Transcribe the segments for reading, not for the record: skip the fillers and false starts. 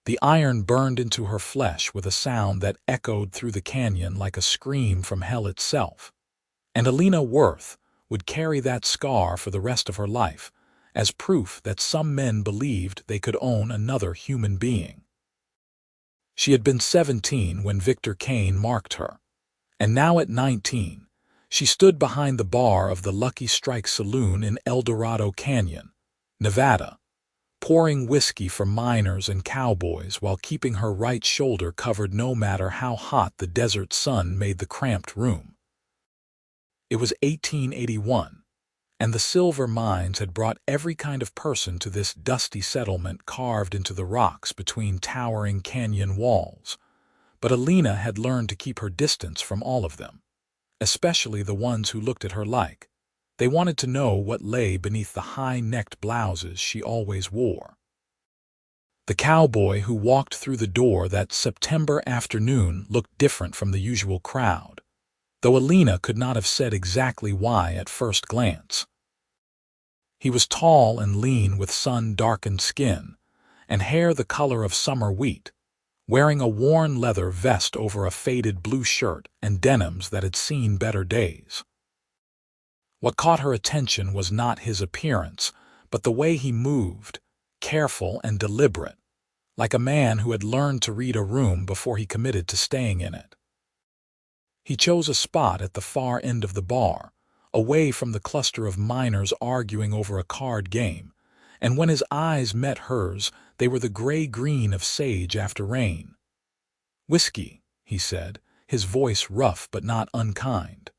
The iron burned into her flesh with a sound that echoed through the canyon like a scream from hell itself. And Elena Worth would carry that scar for the rest of her life, as proof that some men believed they could own another human being. She had been 17 when Victor Kane marked her, and now at 19, she stood behind the bar of the Lucky Strike Saloon in El Dorado Canyon, Nevada, pouring whiskey for miners and cowboys while keeping her right shoulder covered no matter how hot the desert sun made the cramped room. It was 1881, and the silver mines had brought every kind of person to this dusty settlement carved into the rocks between towering canyon walls. But Elena had learned to keep her distance from all of them, especially the ones who looked at her like they wanted to know what lay beneath the high-necked blouses she always wore. The cowboy who walked through the door that September afternoon looked different from the usual crowd, though Elena could not have said exactly why at first glance. He was tall and lean with sun-darkened skin and hair the color of summer wheat, wearing a worn leather vest over a faded blue shirt and denims that had seen better days. What caught her attention was not his appearance, but the way he moved, careful and deliberate, like a man who had learned to read a room before he committed to staying in it. He chose a spot at the far end of the bar, away from the cluster of miners arguing over a card game, and when his eyes met hers, they were the gray-green of sage after rain. "Whiskey," he said, his voice rough but not unkind.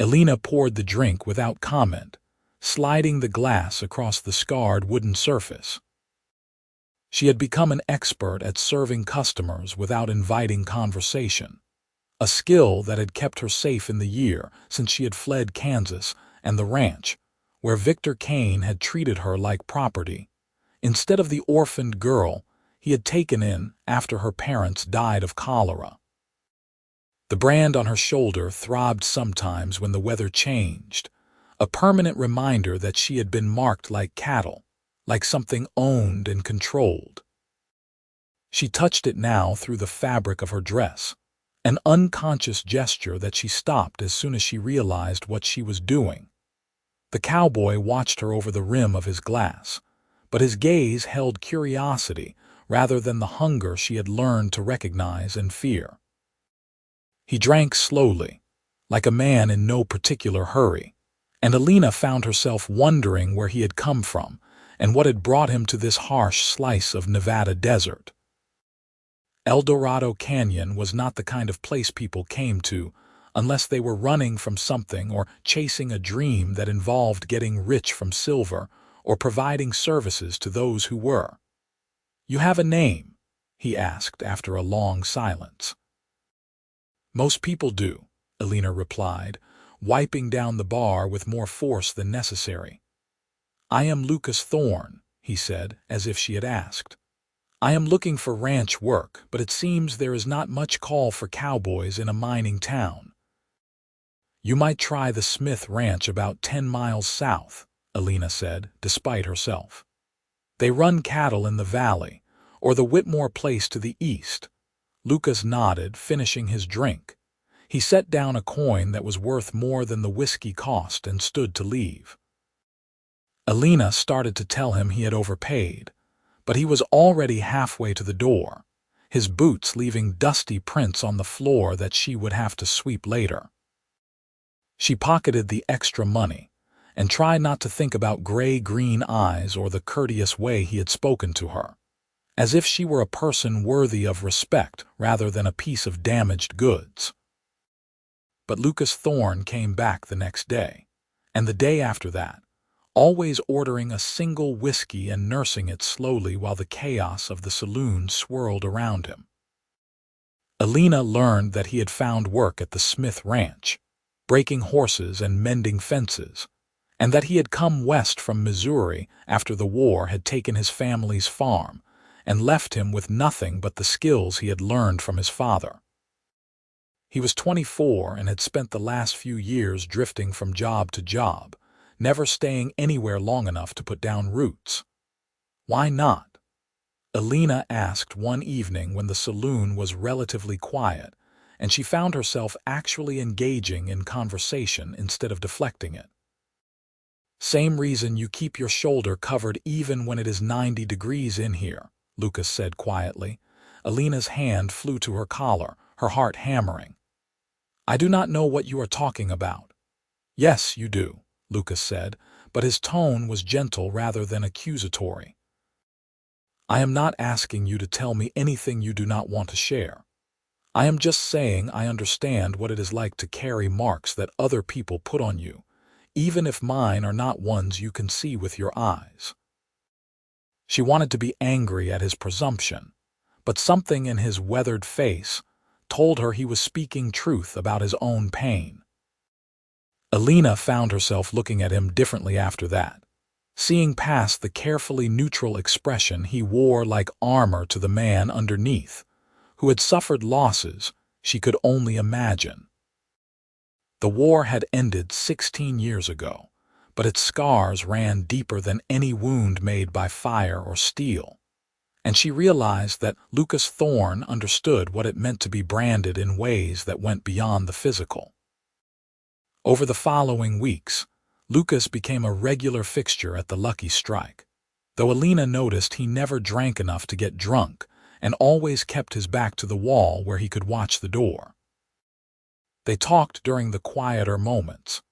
Elena poured the drink without comment, sliding the glass across the scarred wooden surface. She had become an expert at serving customers without inviting conversation, a skill that had kept her safe in the year since she had fled Kansas and the ranch, where Victor Kane had treated her like property, instead of the orphaned girl he had taken in after her parents died of cholera. The brand on her shoulder throbbed sometimes when the weather changed, a permanent reminder that she had been marked like cattle, like something owned and controlled. She touched it now through the fabric of her dress, an unconscious gesture that she stopped as soon as she realized what she was doing. The cowboy watched her over the rim of his glass, but his gaze held curiosity rather than the hunger she had learned to recognize and fear. He drank slowly, like a man in no particular hurry, and Elena found herself wondering where he had come from and what had brought him to this harsh slice of Nevada desert. El Dorado Canyon was not the kind of place people came to unless they were running from something or chasing a dream that involved getting rich from silver or providing services to those who were. "You have a name?" he asked after a long silence. "Most people do," Elena replied, wiping down the bar with more force than necessary. "I am Lucas Thorne," he said, as if she had asked. "I am looking for ranch work, but it seems there is not much call for cowboys in a mining town." "You might try the Smith Ranch about 10 miles south," Elena said, despite herself. "They run cattle in the valley, or the Whitmore place to the east." Lucas nodded, finishing his drink. He set down a coin that was worth more than the whiskey cost and stood to leave. Elena started to tell him he had overpaid, but he was already halfway to the door, his boots leaving dusty prints on the floor that she would have to sweep later. She pocketed the extra money and tried not to think about gray-green eyes or the courteous way he had spoken to her, as if she were a person worthy of respect rather than a piece of damaged goods. But Lucas Thorne came back the next day, and the day after that, always ordering a single whiskey and nursing it slowly while the chaos of the saloon swirled around him. Elena learned that he had found work at the Smith Ranch, breaking horses and mending fences, and that he had come west from Missouri after the war had taken his family's farm and left him with nothing but the skills he had learned from his father. He was 24 and had spent the last few years drifting from job to job, never staying anywhere long enough to put down roots. Why not? Elena asked one evening when the saloon was relatively quiet, and she found herself actually engaging in conversation instead of deflecting it. "Same reason you keep your shoulder covered even when it is 90 degrees in here," Lucas said quietly. Elena's hand flew to her collar, her heart hammering. "I do not know what you are talking about." "Yes, you do," Lucas said, but his tone was gentle rather than accusatory. "I am not asking you to tell me anything you do not want to share. I am just saying I understand what it is like to carry marks that other people put on you, even if mine are not ones you can see with your eyes." She wanted to be angry at his presumption, but something in his weathered face told her he was speaking truth about his own pain. Elena found herself looking at him differently after that, seeing past the carefully neutral expression he wore like armor to the man underneath, who had suffered losses she could only imagine. The war had ended 16 years ago, but its scars ran deeper than any wound made by fire or steel, and she realized that Lucas Thorne understood what it meant to be branded in ways that went beyond the physical. Over the following weeks, Lucas became a regular fixture at the Lucky Strike, though Elena noticed he never drank enough to get drunk and always kept his back to the wall where he could watch the door. They talked during the quieter moments,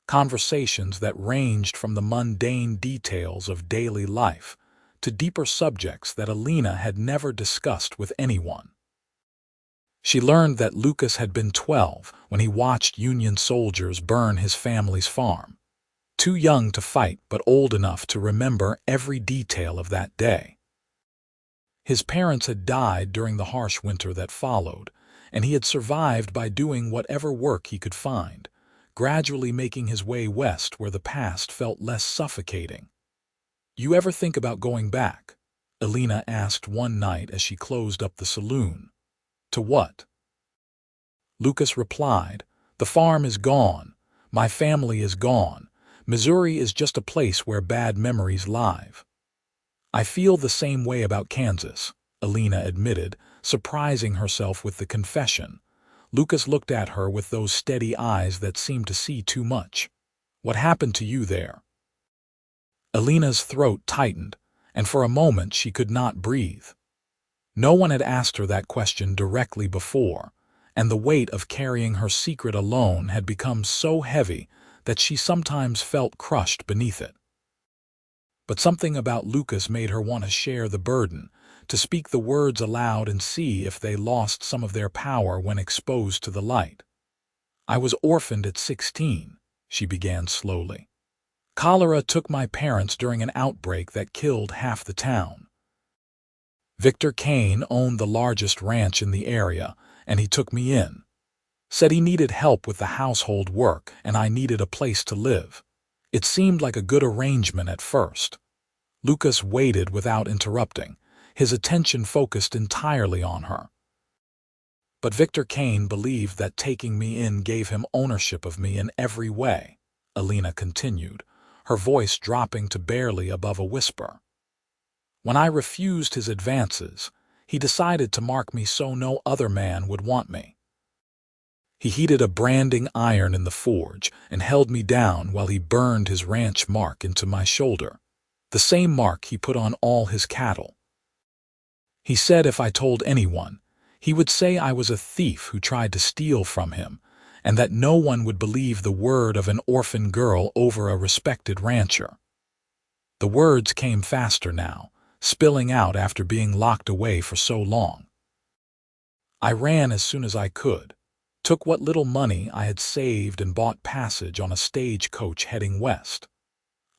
conversations that ranged from the mundane details of daily life to deeper subjects that Elena had never discussed with anyone. She learned that Lucas had been 12 when he watched Union soldiers burn his family's farm, too young to fight but old enough to remember every detail of that day. His parents had died during the harsh winter that followed, and he had survived by doing whatever work he could find, gradually making his way west where the past felt less suffocating. "You ever think about going back?" Elena asked one night as she closed up the saloon. "To what?" Lucas replied, "The farm is gone. My family is gone. Missouri is just a place where bad memories live." "I feel the same way about Kansas," Elena admitted, surprising herself with the confession. Lucas looked at her with those steady eyes that seemed to see too much. "What happened to you there?" Elena's throat tightened, and for a moment she could not breathe. No one had asked her that question directly before, and the weight of carrying her secret alone had become so heavy that she sometimes felt crushed beneath it. But something about Lucas made her want to share the burden, to speak the words aloud and see if they lost some of their power when exposed to the light. "I was orphaned at 16, she began slowly. "Cholera took my parents during an outbreak that killed half the town. Victor Kane owned the largest ranch in the area, and he took me in. Said he needed help with the household work, and I needed a place to live. It seemed like a good arrangement at first." Lucas waited without interrupting, his attention focused entirely on her. "But Victor Kane believed that taking me in gave him ownership of me in every way," Elena continued, her voice dropping to barely above a whisper. "When I refused his advances, he decided to mark me so no other man would want me. He heated a branding iron in the forge and held me down while he burned his ranch mark into my shoulder, the same mark he put on all his cattle. He said if I told anyone, he would say I was a thief who tried to steal from him, and that no one would believe the word of an orphan girl over a respected rancher." The words came faster now, spilling out after being locked away for so long. "I ran as soon as I could, took what little money I had saved and bought passage on a stagecoach heading west.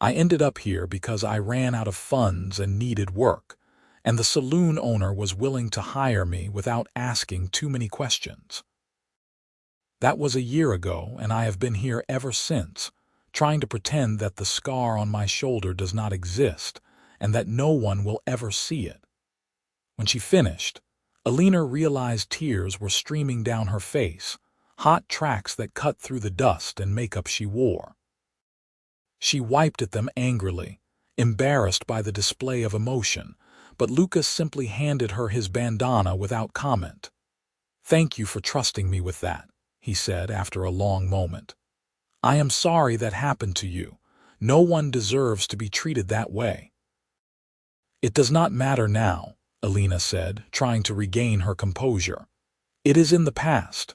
I ended up here because I ran out of funds and needed work, and the saloon owner was willing to hire me without asking too many questions. That was a year ago, and I have been here ever since, trying to pretend that the scar on my shoulder does not exist and that no one will ever see it." When she finished, Elena realized tears were streaming down her face, hot tracks that cut through the dust and makeup she wore. She wiped at them angrily, embarrassed by the display of emotion, but Lucas simply handed her his bandana without comment. "Thank you for trusting me with that," he said after a long moment. "I am sorry that happened to you. No one deserves to be treated that way." "It does not matter now," Elena said, trying to regain her composure. "It is in the past."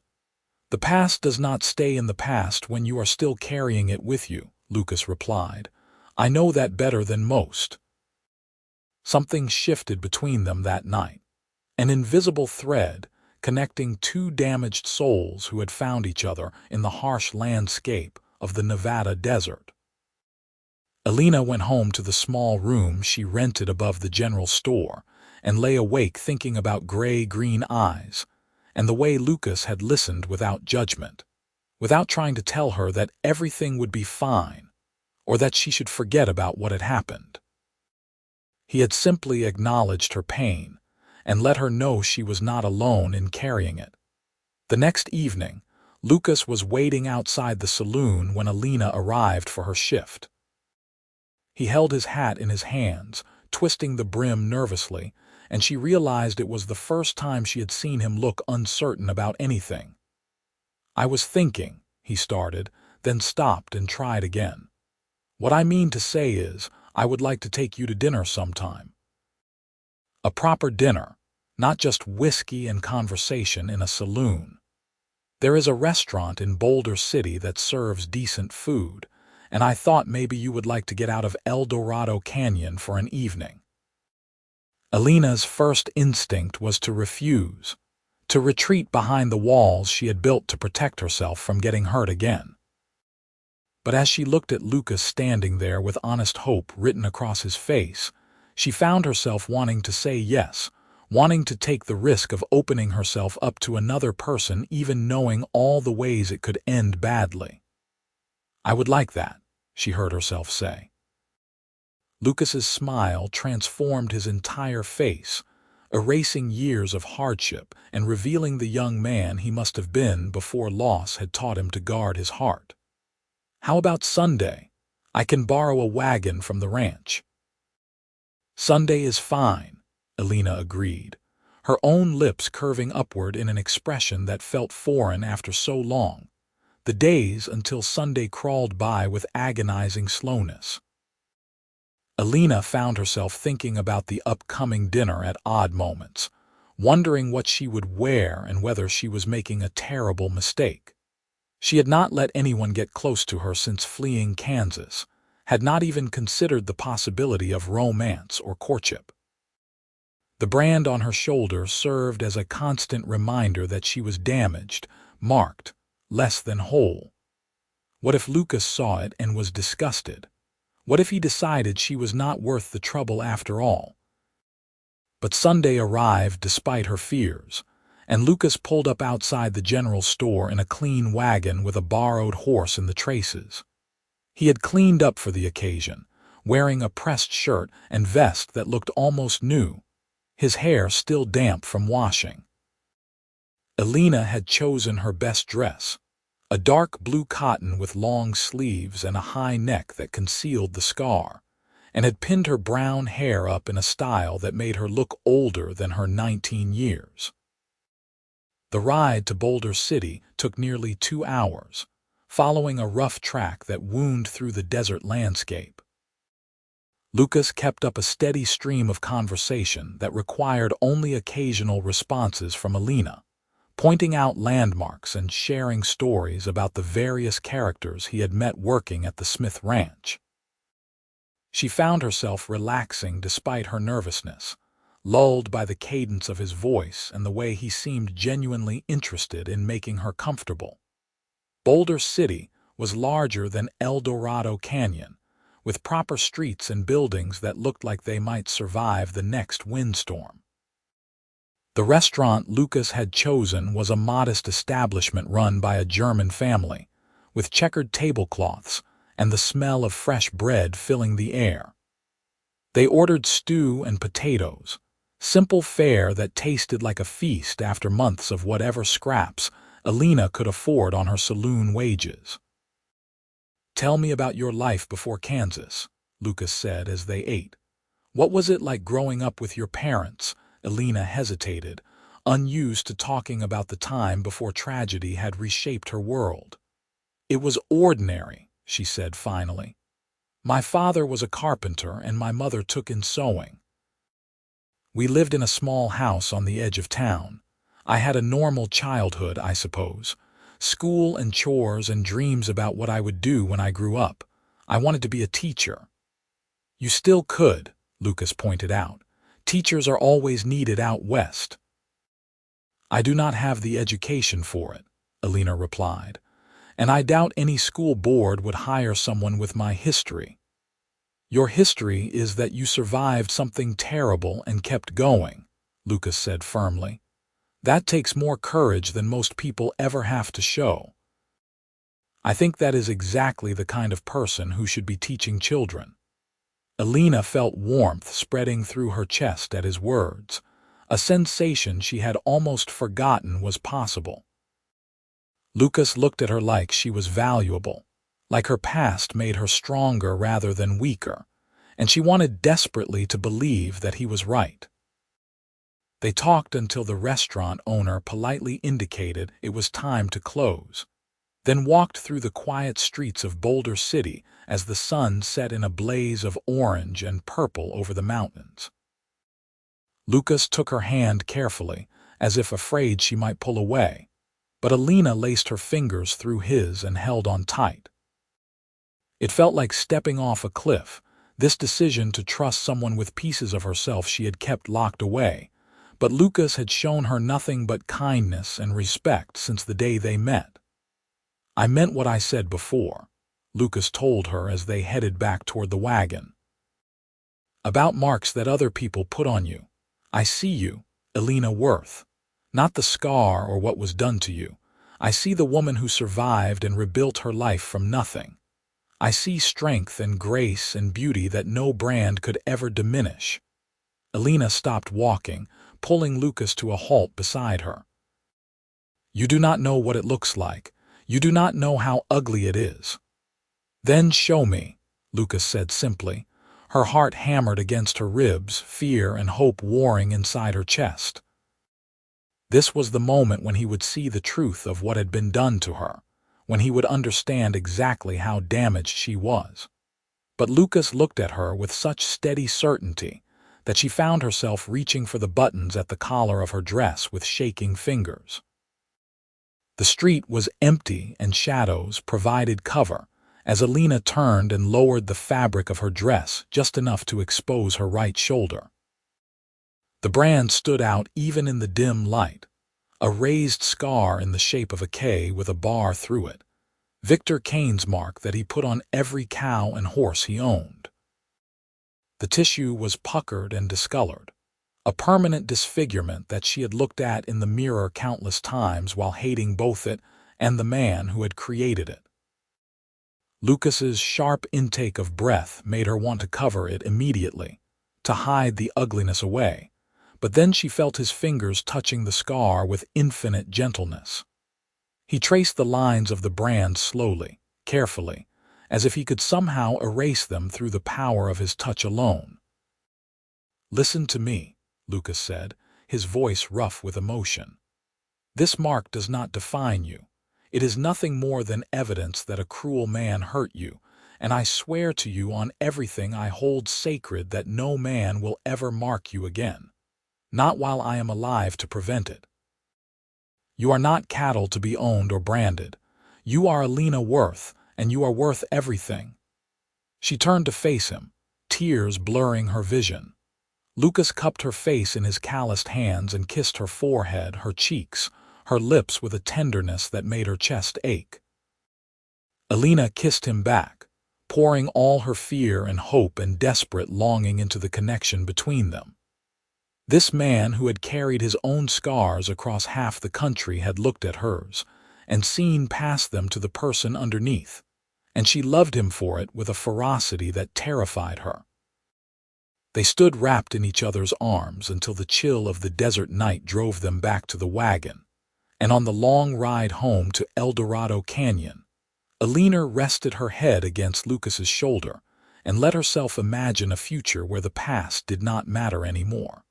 "The past does not stay in the past when you are still carrying it with you," Lucas replied. "I know that better than most." Something shifted between them that night. An invisible thread connecting two damaged souls who had found each other in the harsh landscape of the Nevada desert. Elena went home to the small room she rented above the general store and lay awake thinking about gray-green eyes and the way Lucas had listened without judgment, without trying to tell her that everything would be fine or that she should forget about what had happened. He had simply acknowledged her pain and let her know she was not alone in carrying it. The next evening, Lucas was waiting outside the saloon when Elena arrived for her shift. He held his hat in his hands, twisting the brim nervously, and she realized it was the first time she had seen him look uncertain about anything. "I was thinking," he started, then stopped and tried again. "What I mean to say is, I would like to take you to dinner sometime. A proper dinner, not just whiskey and conversation in a saloon. There is a restaurant in Boulder City that serves decent food, and I thought maybe you would like to get out of El Dorado Canyon for an evening." Elena's first instinct was to refuse, to retreat behind the walls she had built to protect herself from getting hurt again. But as she looked at Lucas standing there with honest hope written across his face, she found herself wanting to say yes, wanting to take the risk of opening herself up to another person even knowing all the ways it could end badly. "I would like that," she heard herself say. Lucas's smile transformed his entire face, erasing years of hardship and revealing the young man he must have been before loss had taught him to guard his heart. "How about Sunday? I can borrow a wagon from the ranch." "Sunday is fine," Elena agreed, her own lips curving upward in an expression that felt foreign after so long. The days until Sunday crawled by with agonizing slowness. Elena found herself thinking about the upcoming dinner at odd moments, wondering what she would wear and whether she was making a terrible mistake. She had not let anyone get close to her since fleeing Kansas, had not even considered the possibility of romance or courtship. The brand on her shoulder served as a constant reminder that she was damaged, marked, less than whole. What if Lucas saw it and was disgusted? What if he decided she was not worth the trouble after all? But Sunday arrived despite her fears, and Lucas pulled up outside the general store in a clean wagon with a borrowed horse in the traces. He had cleaned up for the occasion, wearing a pressed shirt and vest that looked almost new, his hair still damp from washing. Elena had chosen her best dress, a dark blue cotton with long sleeves and a high neck that concealed the scar, and had pinned her brown hair up in a style that made her look older than her 19 years. The ride to Boulder City took nearly 2 hours, following a rough track that wound through the desert landscape. Lucas kept up a steady stream of conversation that required only occasional responses from Elena, pointing out landmarks and sharing stories about the various characters he had met working at the Smith Ranch. She found herself relaxing despite her nervousness, lulled by the cadence of his voice and the way he seemed genuinely interested in making her comfortable. Boulder City was larger than El Dorado Canyon, with proper streets and buildings that looked like they might survive the next windstorm. The restaurant Lucas had chosen was a modest establishment run by a German family, with checkered tablecloths and the smell of fresh bread filling the air. They ordered stew and potatoes, simple fare that tasted like a feast after months of whatever scraps Elena could afford on her saloon wages. "Tell me about your life before Kansas," Lucas said as they ate. What was it like growing up with your parents? Elena hesitated, unused to talking about the time before tragedy had reshaped her world. It was ordinary, she said finally. My father was a carpenter and my mother took in sewing. We lived in a small house on the edge of town. I had a normal childhood, I suppose. School and chores and dreams about what I would do when I grew up. I wanted to be a teacher. You still could, Lucas pointed out. Teachers are always needed out west. I do not have the education for it, Elena replied, and I doubt any school board would hire someone with my history. Your history is that you survived something terrible and kept going, Lucas said firmly. That takes more courage than most people ever have to show. I think that is exactly the kind of person who should be teaching children. Elena felt warmth spreading through her chest at his words, a sensation she had almost forgotten was possible. Lucas looked at her like she was valuable, like her past made her stronger rather than weaker, and she wanted desperately to believe that he was right. They talked until the restaurant owner politely indicated it was time to close, then walked through the quiet streets of Boulder City as the sun set in a blaze of orange and purple over the mountains. Lucas took her hand carefully, as if afraid she might pull away, but Elena laced her fingers through his and held on tight. It felt like stepping off a cliff, this decision to trust someone with pieces of herself she had kept locked away, but Lucas had shown her nothing but kindness and respect since the day they met. I meant what I said before, Lucas told her as they headed back toward the wagon. About marks that other people put on you. I see you, Elena Worth. Not the scar or what was done to you. I see the woman who survived and rebuilt her life from nothing. I see strength and grace and beauty that no brand could ever diminish. Elena stopped walking, pulling Lucas to a halt beside her. You do not know what it looks like. You do not know how ugly it is. Then show me, Lucas said simply. Her heart hammered against her ribs, fear and hope warring inside her chest. This was the moment when he would see the truth of what had been done to her, when he would understand exactly how damaged she was. But Lucas looked at her with such steady certainty that she found herself reaching for the buttons at the collar of her dress with shaking fingers. The street was empty and shadows provided cover as Elena turned and lowered the fabric of her dress just enough to expose her right shoulder. The brand stood out even in the dim light, a raised scar in the shape of a K with a bar through it, Victor Kane's mark that he put on every cow and horse he owned. The tissue was puckered and discolored, a permanent disfigurement that she had looked at in the mirror countless times while hating both it and the man who had created it. Lucas's sharp intake of breath made her want to cover it immediately, to hide the ugliness away, but then she felt his fingers touching the scar with infinite gentleness. He traced the lines of the brand slowly, carefully, as if he could somehow erase them through the power of his touch alone. Listen to me, Lucas said, his voice rough with emotion. This mark does not define you. It is nothing more than evidence that a cruel man hurt you, and I swear to you on everything I hold sacred that no man will ever mark you again, not while I am alive to prevent it. You are not cattle to be owned or branded. You are Elena Worth, and you are worth everything. She turned to face him, tears blurring her vision. Lucas cupped her face in his calloused hands and kissed her forehead, her cheeks, her lips with a tenderness that made her chest ache. Elena kissed him back, pouring all her fear and hope and desperate longing into the connection between them. This man who had carried his own scars across half the country had looked at hers and seen past them to the person underneath, and she loved him for it with a ferocity that terrified her. They stood wrapped in each other's arms until the chill of the desert night drove them back to the wagon, and on the long ride home to El Dorado Canyon, Elena rested her head against Lucas's shoulder and let herself imagine a future where the past did not matter anymore.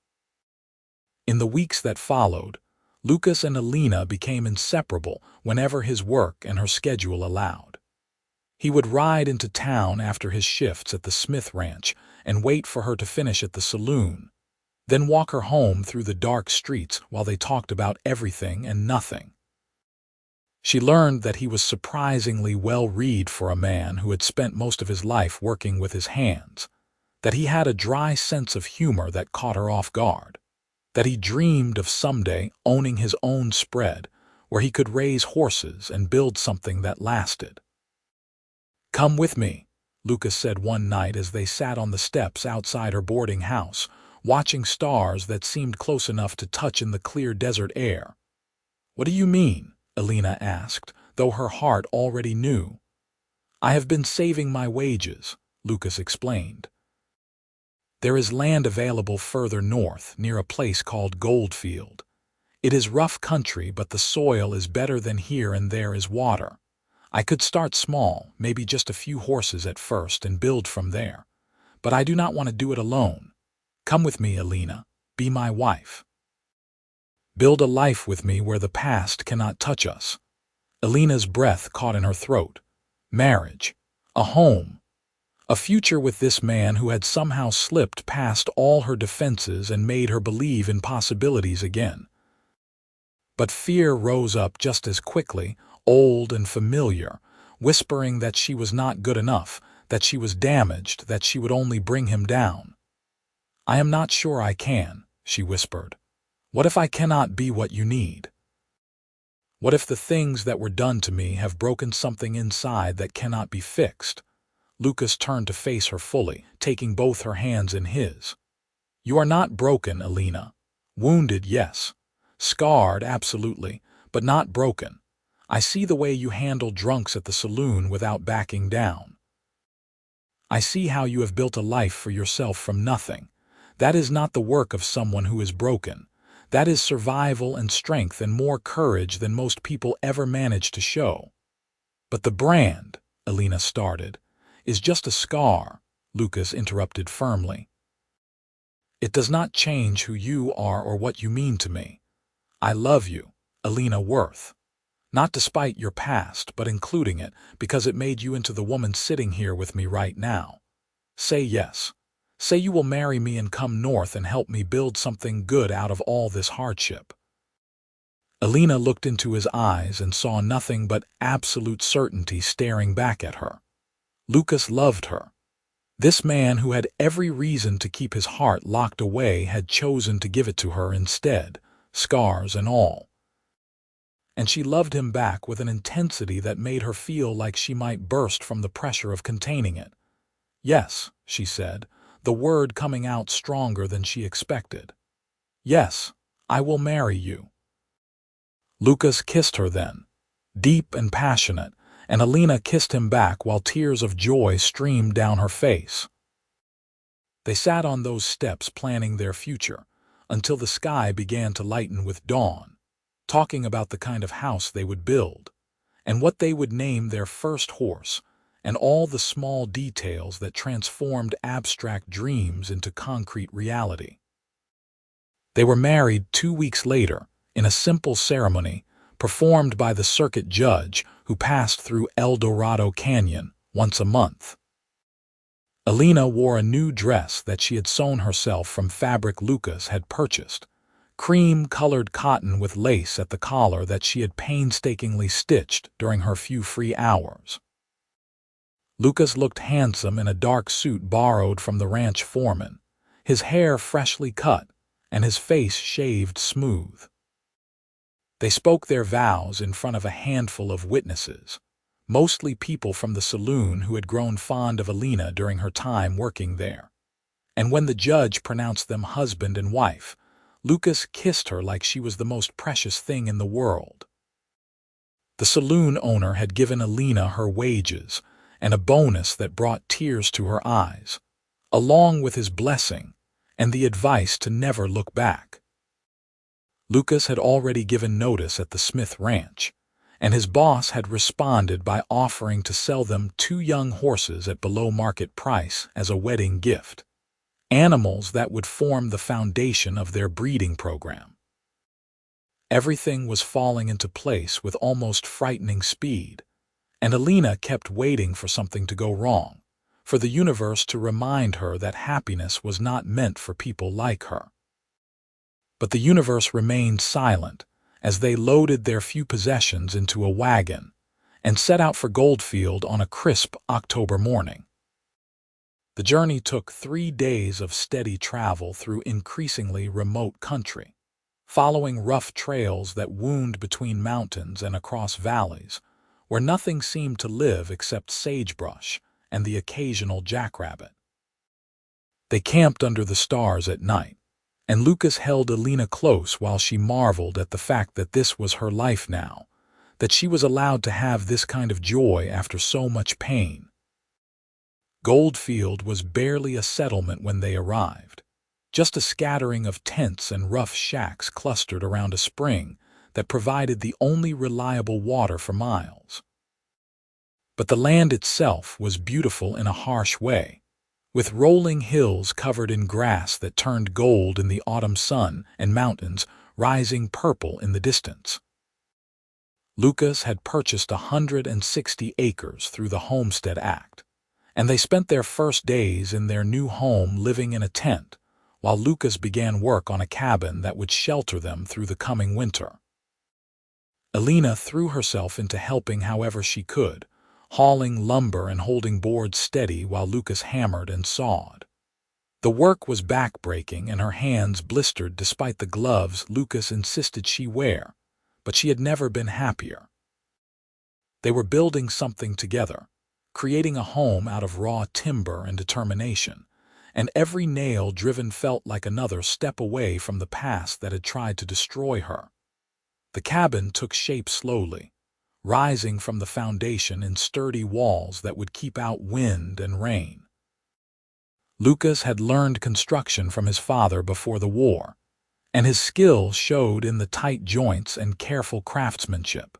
In the weeks that followed, Lucas and Elena became inseparable whenever his work and her schedule allowed. He would ride into town after his shifts at the Smith Ranch and wait for her to finish at the saloon, then walk her home through the dark streets while they talked about everything and nothing. She learned that he was surprisingly well-read for a man who had spent most of his life working with his hands, that he had a dry sense of humor that caught her off guard, that he dreamed of someday owning his own spread where he could raise horses and build something that lasted. "Come with me," Lucas said one night as they sat on the steps outside her boarding house, watching stars that seemed close enough to touch in the clear desert air. "What do you mean?" Elena asked, though her heart already knew. "I have been saving my wages," Lucas explained. "There is land available further north, near a place called Goldfield. It is rough country, but the soil is better than here and there is water. I could start small, maybe just a few horses at first, and build from there. But I do not want to do it alone. Come with me, Elena. Be my wife. Build a life with me where the past cannot touch us." Elena's breath caught in her throat. Marriage. A home. A future with this man who had somehow slipped past all her defenses and made her believe in possibilities again. But fear rose up just as quickly, old and familiar, whispering that she was not good enough, that she was damaged, that she would only bring him down. "I am not sure I can," she whispered. "What if I cannot be what you need? What if the things that were done to me have broken something inside that cannot be fixed?" Lucas turned to face her fully, taking both her hands in his. "You are not broken, Elena. Wounded, yes. Scarred, absolutely, but not broken. I see the way you handle drunks at the saloon without backing down. I see how you have built a life for yourself from nothing. That is not the work of someone who is broken. That is survival and strength and more courage than most people ever manage to show." "But the brand," Elena started, "is just a scar," Lucas interrupted firmly. "It does not change who you are or what you mean to me. I love you, Elena Worth. Not despite your past, but including it, because it made you into the woman sitting here with me right now. Say yes. Say you will marry me and come north and help me build something good out of all this hardship." Elena looked into his eyes and saw nothing but absolute certainty staring back at her. Lucas loved her. This man who had every reason to keep his heart locked away had chosen to give it to her instead, scars and all. And she loved him back with an intensity that made her feel like she might burst from the pressure of containing it. "Yes," she said, the word coming out stronger than she expected. "Yes, I will marry you." Lucas kissed her then, deep and passionate, and Elena kissed him back while tears of joy streamed down her face. They sat on those steps planning their future, until the sky began to lighten with dawn, talking about the kind of house they would build, and what they would name their first horse, and all the small details that transformed abstract dreams into concrete reality. They were married 2 weeks later, in a simple ceremony performed by the circuit judge who passed through El Dorado Canyon once a month. Elena wore a new dress that she had sewn herself from fabric Lucas had purchased, cream-colored cotton with lace at the collar that she had painstakingly stitched during her few free hours. Lucas looked handsome in a dark suit borrowed from the ranch foreman, his hair freshly cut and his face shaved smooth. They spoke their vows in front of a handful of witnesses, mostly people from the saloon who had grown fond of Elena during her time working there. And when the judge pronounced them husband and wife, Lucas kissed her like she was the most precious thing in the world. The saloon owner had given Elena her wages and a bonus that brought tears to her eyes, along with his blessing and the advice to never look back. Lucas had already given notice at the Smith Ranch, and his boss had responded by offering to sell them 2 young horses at below market price as a wedding gift, animals that would form the foundation of their breeding program. Everything was falling into place with almost frightening speed, and Elena kept waiting for something to go wrong, for the universe to remind her that happiness was not meant for people like her. But the universe remained silent as they loaded their few possessions into a wagon and set out for Goldfield on a crisp October morning. The journey took 3 days of steady travel through increasingly remote country, following rough trails that wound between mountains and across valleys, where nothing seemed to live except sagebrush and the occasional jackrabbit. They camped under the stars at night, and Lucas held Elena close while she marveled at the fact that this was her life now, that she was allowed to have this kind of joy after so much pain. Goldfield was barely a settlement when they arrived, just a scattering of tents and rough shacks clustered around a spring that provided the only reliable water for miles. But the land itself was beautiful in a harsh way, with rolling hills covered in grass that turned gold in the autumn sun and mountains rising purple in the distance. Lucas had purchased 160 acres through the Homestead Act, and they spent their first days in their new home living in a tent, while Lucas began work on a cabin that would shelter them through the coming winter. Elena threw herself into helping however she could, hauling lumber and holding boards steady while Lucas hammered and sawed. The work was back-breaking and her hands blistered despite the gloves Lucas insisted she wear, but she had never been happier. They were building something together, creating a home out of raw timber and determination, and every nail driven felt like another step away from the past that had tried to destroy her. The cabin took shape slowly, rising from the foundation in sturdy walls that would keep out wind and rain. Lucas had learned construction from his father before the war, and his skill showed in the tight joints and careful craftsmanship.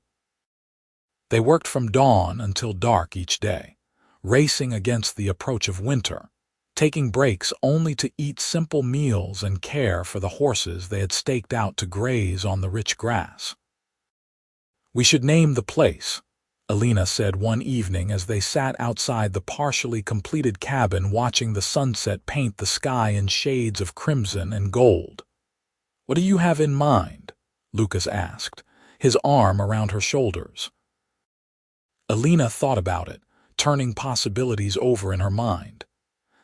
They worked from dawn until dark each day, racing against the approach of winter, taking breaks only to eat simple meals and care for the horses they had staked out to graze on the rich grass. "We should name the place," Elena said one evening as they sat outside the partially completed cabin watching the sunset paint the sky in shades of crimson and gold. "What do you have in mind?" Lucas asked, his arm around her shoulders. Elena thought about it, turning possibilities over in her mind.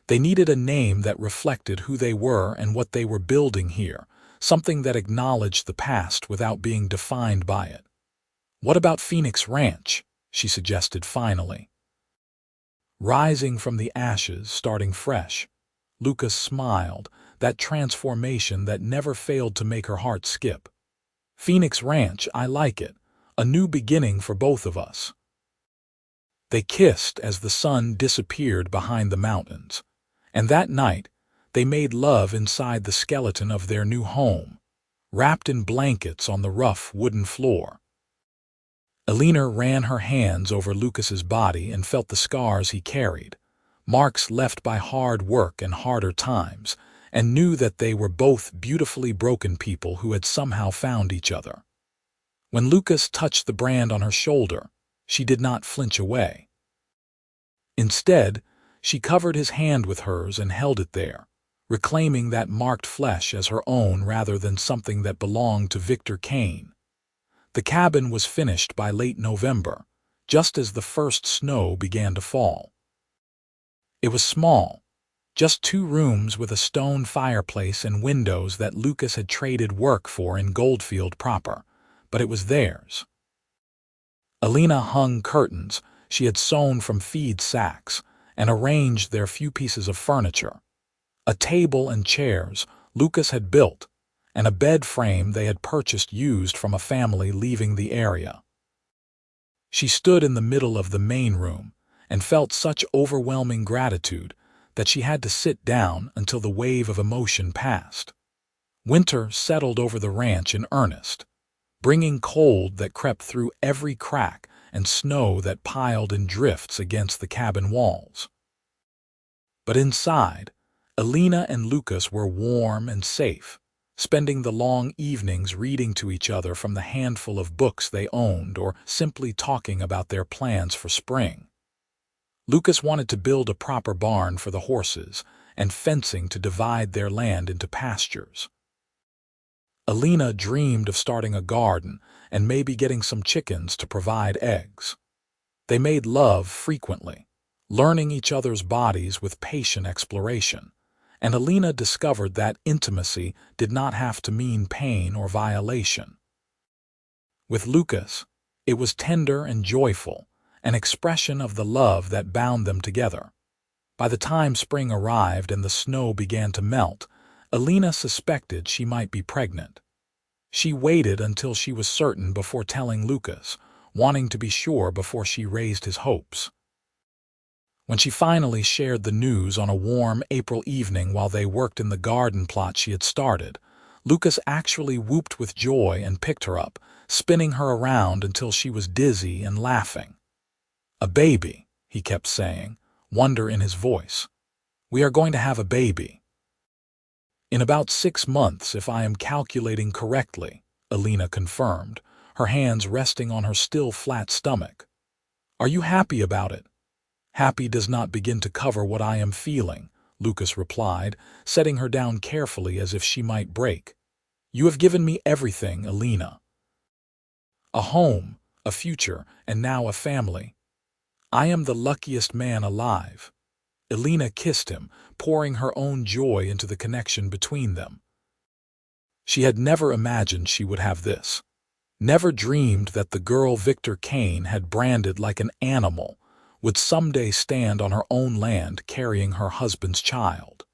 They needed a name that reflected who they were and what they were building here, something that acknowledged the past without being defined by it. "What about Phoenix Ranch?" she suggested finally. Rising from the ashes, starting fresh, Lucas smiled, that transformation that never failed to make her heart skip. "Phoenix Ranch, I like it. A new beginning for both of us." They kissed as the sun disappeared behind the mountains, and that night they made love inside the skeleton of their new home, wrapped in blankets on the rough wooden floor. Elena ran her hands over Lucas's body and felt the scars he carried, marks left by hard work and harder times, and knew that they were both beautifully broken people who had somehow found each other. When Lucas touched the brand on her shoulder, she did not flinch away. Instead, she covered his hand with hers and held it there, reclaiming that marked flesh as her own rather than something that belonged to Victor Kane. The cabin was finished by late November, just as the first snow began to fall. It was small, just 2 rooms with a stone fireplace and windows that Lucas had traded work for in Goldfield proper, but it was theirs. Elena hung curtains she had sewn from feed sacks and arranged their few pieces of furniture. A table and chairs Lucas had built, and a bed frame they had purchased used from a family leaving the area. She stood in the middle of the main room and felt such overwhelming gratitude that she had to sit down until the wave of emotion passed. Winter settled over the ranch in earnest, bringing cold that crept through every crack and snow that piled in drifts against the cabin walls. But inside, Elena and Lucas were warm and safe, spending the long evenings reading to each other from the handful of books they owned or simply talking about their plans for spring. Lucas wanted to build a proper barn for the horses and fencing to divide their land into pastures. Elena dreamed of starting a garden and maybe getting some chickens to provide eggs. They made love frequently, learning each other's bodies with patient exploration, and Elena discovered that intimacy did not have to mean pain or violation. With Lucas, it was tender and joyful, an expression of the love that bound them together. By the time spring arrived and the snow began to melt, Elena suspected she might be pregnant. She waited until she was certain before telling Lucas, wanting to be sure before she raised his hopes. When she finally shared the news on a warm April evening while they worked in the garden plot she had started, Lucas actually whooped with joy and picked her up, spinning her around until she was dizzy and laughing. "A baby," he kept saying, wonder in his voice. "We are going to have a baby." "In about 6 months, if I am calculating correctly," Elena confirmed, her hands resting on her still flat stomach. "Are you happy about it?" "Happy does not begin to cover what I am feeling," Lucas replied, setting her down carefully as if she might break. "You have given me everything, Elena. A home, a future, and now a family. I am the luckiest man alive." Elena kissed him, pouring her own joy into the connection between them. She had never imagined she would have this. Never dreamed that the girl Victor Kane had branded like an animal would someday stand on her own land carrying her husband's child.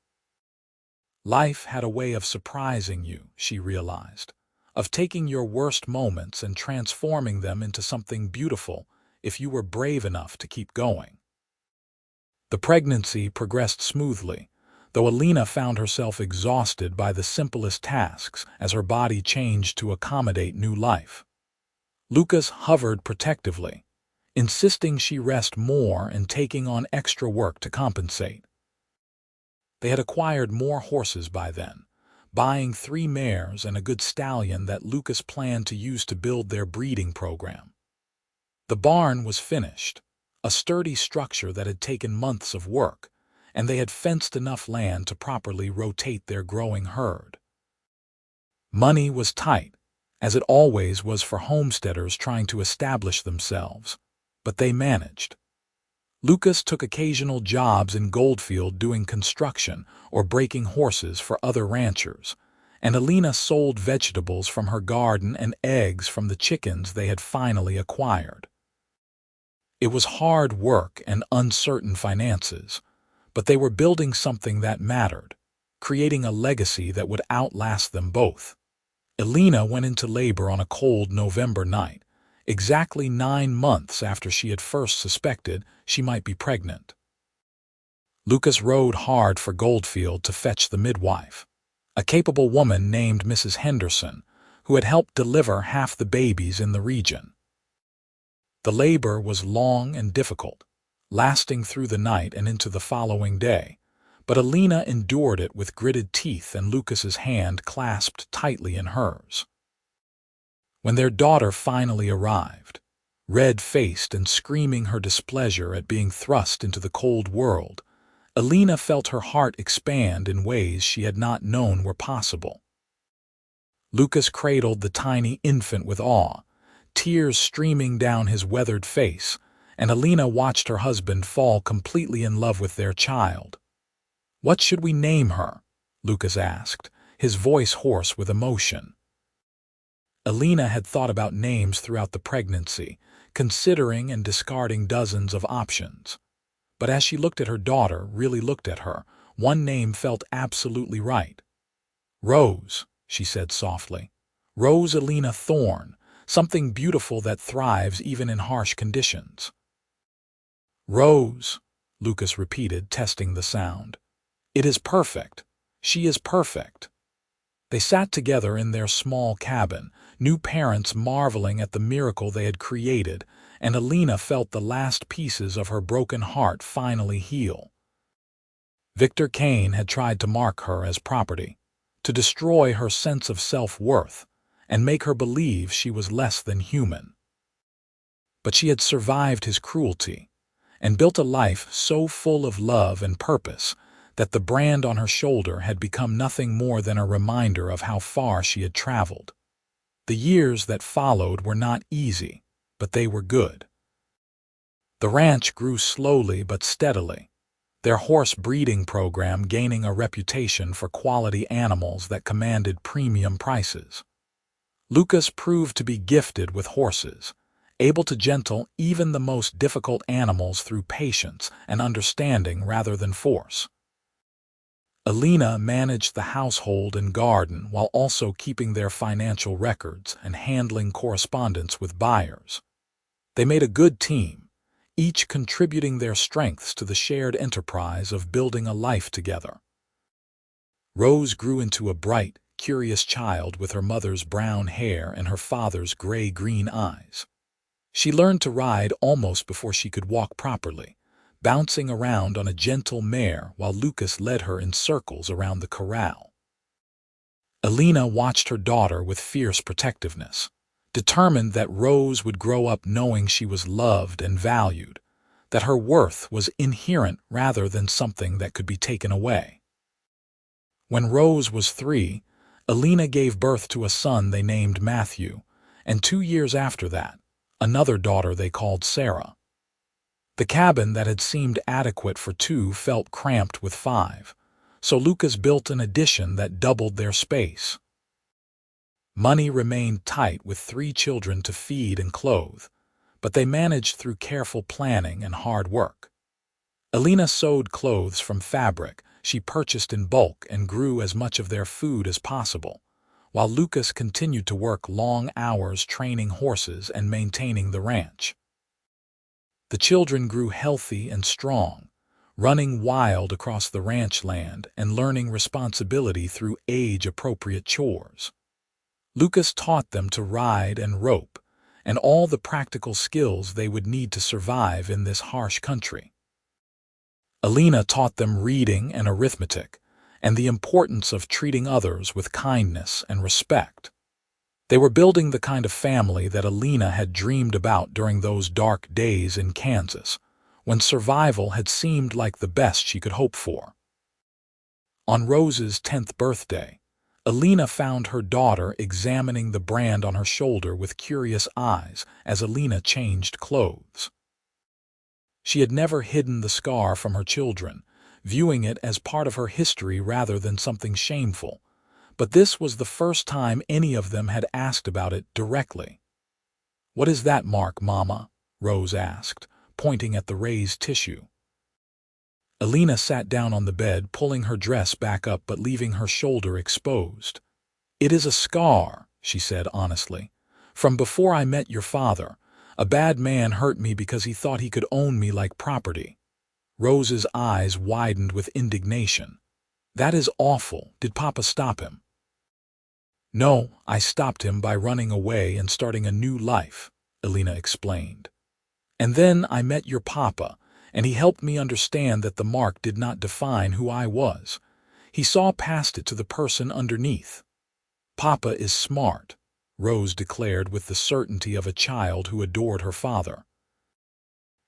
Life had a way of surprising you, she realized, of taking your worst moments and transforming them into something beautiful if you were brave enough to keep going. The pregnancy progressed smoothly, though Elena found herself exhausted by the simplest tasks as her body changed to accommodate new life. Lucas hovered protectively, insisting she rest more and taking on extra work to compensate. They had acquired more horses by then, buying 3 mares and a good stallion that Lucas planned to use to build their breeding program. The barn was finished, a sturdy structure that had taken months of work, and they had fenced enough land to properly rotate their growing herd. Money was tight, as it always was for homesteaders trying to establish themselves, but they managed. Lucas took occasional jobs in Goldfield doing construction or breaking horses for other ranchers, and Elena sold vegetables from her garden and eggs from the chickens they had finally acquired. It was hard work and uncertain finances, but they were building something that mattered, creating a legacy that would outlast them both. Elena went into labor on a cold November night, exactly 9 months after she had first suspected she might be pregnant. Lucas rode hard for Goldfield to fetch the midwife, a capable woman named Mrs. Henderson, who had helped deliver half the babies in the region. The labor was long and difficult, lasting through the night and into the following day, but Elena endured it with gritted teeth and Lucas's hand clasped tightly in hers. When their daughter finally arrived, red-faced and screaming her displeasure at being thrust into the cold world, Elena felt her heart expand in ways she had not known were possible. Lucas cradled the tiny infant with awe, tears streaming down his weathered face, and Elena watched her husband fall completely in love with their child. "What should we name her?" Lucas asked, his voice hoarse with emotion. Elena had thought about names throughout the pregnancy, considering and discarding dozens of options. But as she looked at her daughter, really looked at her, one name felt absolutely right. "Rose," she said softly. "Rose Elena Thorne, something beautiful that thrives even in harsh conditions." "Rose," Lucas repeated, testing the sound. "It is perfect. She is perfect." They sat together in their small cabin, new parents marveling at the miracle they had created, and Elena felt the last pieces of her broken heart finally heal. Victor Kane had tried to mark her as property, to destroy her sense of self-worth, and make her believe she was less than human. But she had survived his cruelty, and built a life so full of love and purpose that the brand on her shoulder had become nothing more than a reminder of how far she had traveled. The years that followed were not easy, but they were good. The ranch grew slowly but steadily, their horse breeding program gaining a reputation for quality animals that commanded premium prices. Lucas proved to be gifted with horses, able to gentle even the most difficult animals through patience and understanding rather than force. Elena managed the household and garden while also keeping their financial records and handling correspondence with buyers. They made a good team, each contributing their strengths to the shared enterprise of building a life together. Rose grew into a bright, curious child with her mother's brown hair and her father's gray-green eyes. She learned to ride almost before she could walk properly, bouncing around on a gentle mare while Lucas led her in circles around the corral. Elena watched her daughter with fierce protectiveness, determined that Rose would grow up knowing she was loved and valued, that her worth was inherent rather than something that could be taken away. When Rose was 3, Elena gave birth to a son they named Matthew, and 2 years after that, another daughter they called Sarah. The cabin that had seemed adequate for 2 felt cramped with 5, so Lucas built an addition that doubled their space. Money remained tight with 3 children to feed and clothe, but they managed through careful planning and hard work. Elena sewed clothes from fabric she purchased in bulk and grew as much of their food as possible, while Lucas continued to work long hours training horses and maintaining the ranch. The children grew healthy and strong, running wild across the ranch land and learning responsibility through age-appropriate chores. Lucas taught them to ride and rope, and all the practical skills they would need to survive in this harsh country. Elena taught them reading and arithmetic, and the importance of treating others with kindness and respect. They were building the kind of family that Elena had dreamed about during those dark days in Kansas, when survival had seemed like the best she could hope for. On Rose's 10th birthday, Elena found her daughter examining the brand on her shoulder with curious eyes as Elena changed clothes. She had never hidden the scar from her children, viewing it as part of her history rather than something shameful, but this was the first time any of them had asked about it directly. "What is that mark, Mama?" Rose asked, pointing at the raised tissue. Elena sat down on the bed, pulling her dress back up but leaving her shoulder exposed. "It is a scar," she said honestly. "From before I met your father, a bad man hurt me because he thought he could own me like property." Rose's eyes widened with indignation. "That is awful. Did Papa stop him?" "No, I stopped him by running away and starting a new life," Elena explained. "And then I met your Papa, and he helped me understand that the mark did not define who I was. He saw past it to the person underneath." "Papa is smart," Rose declared with the certainty of a child who adored her father.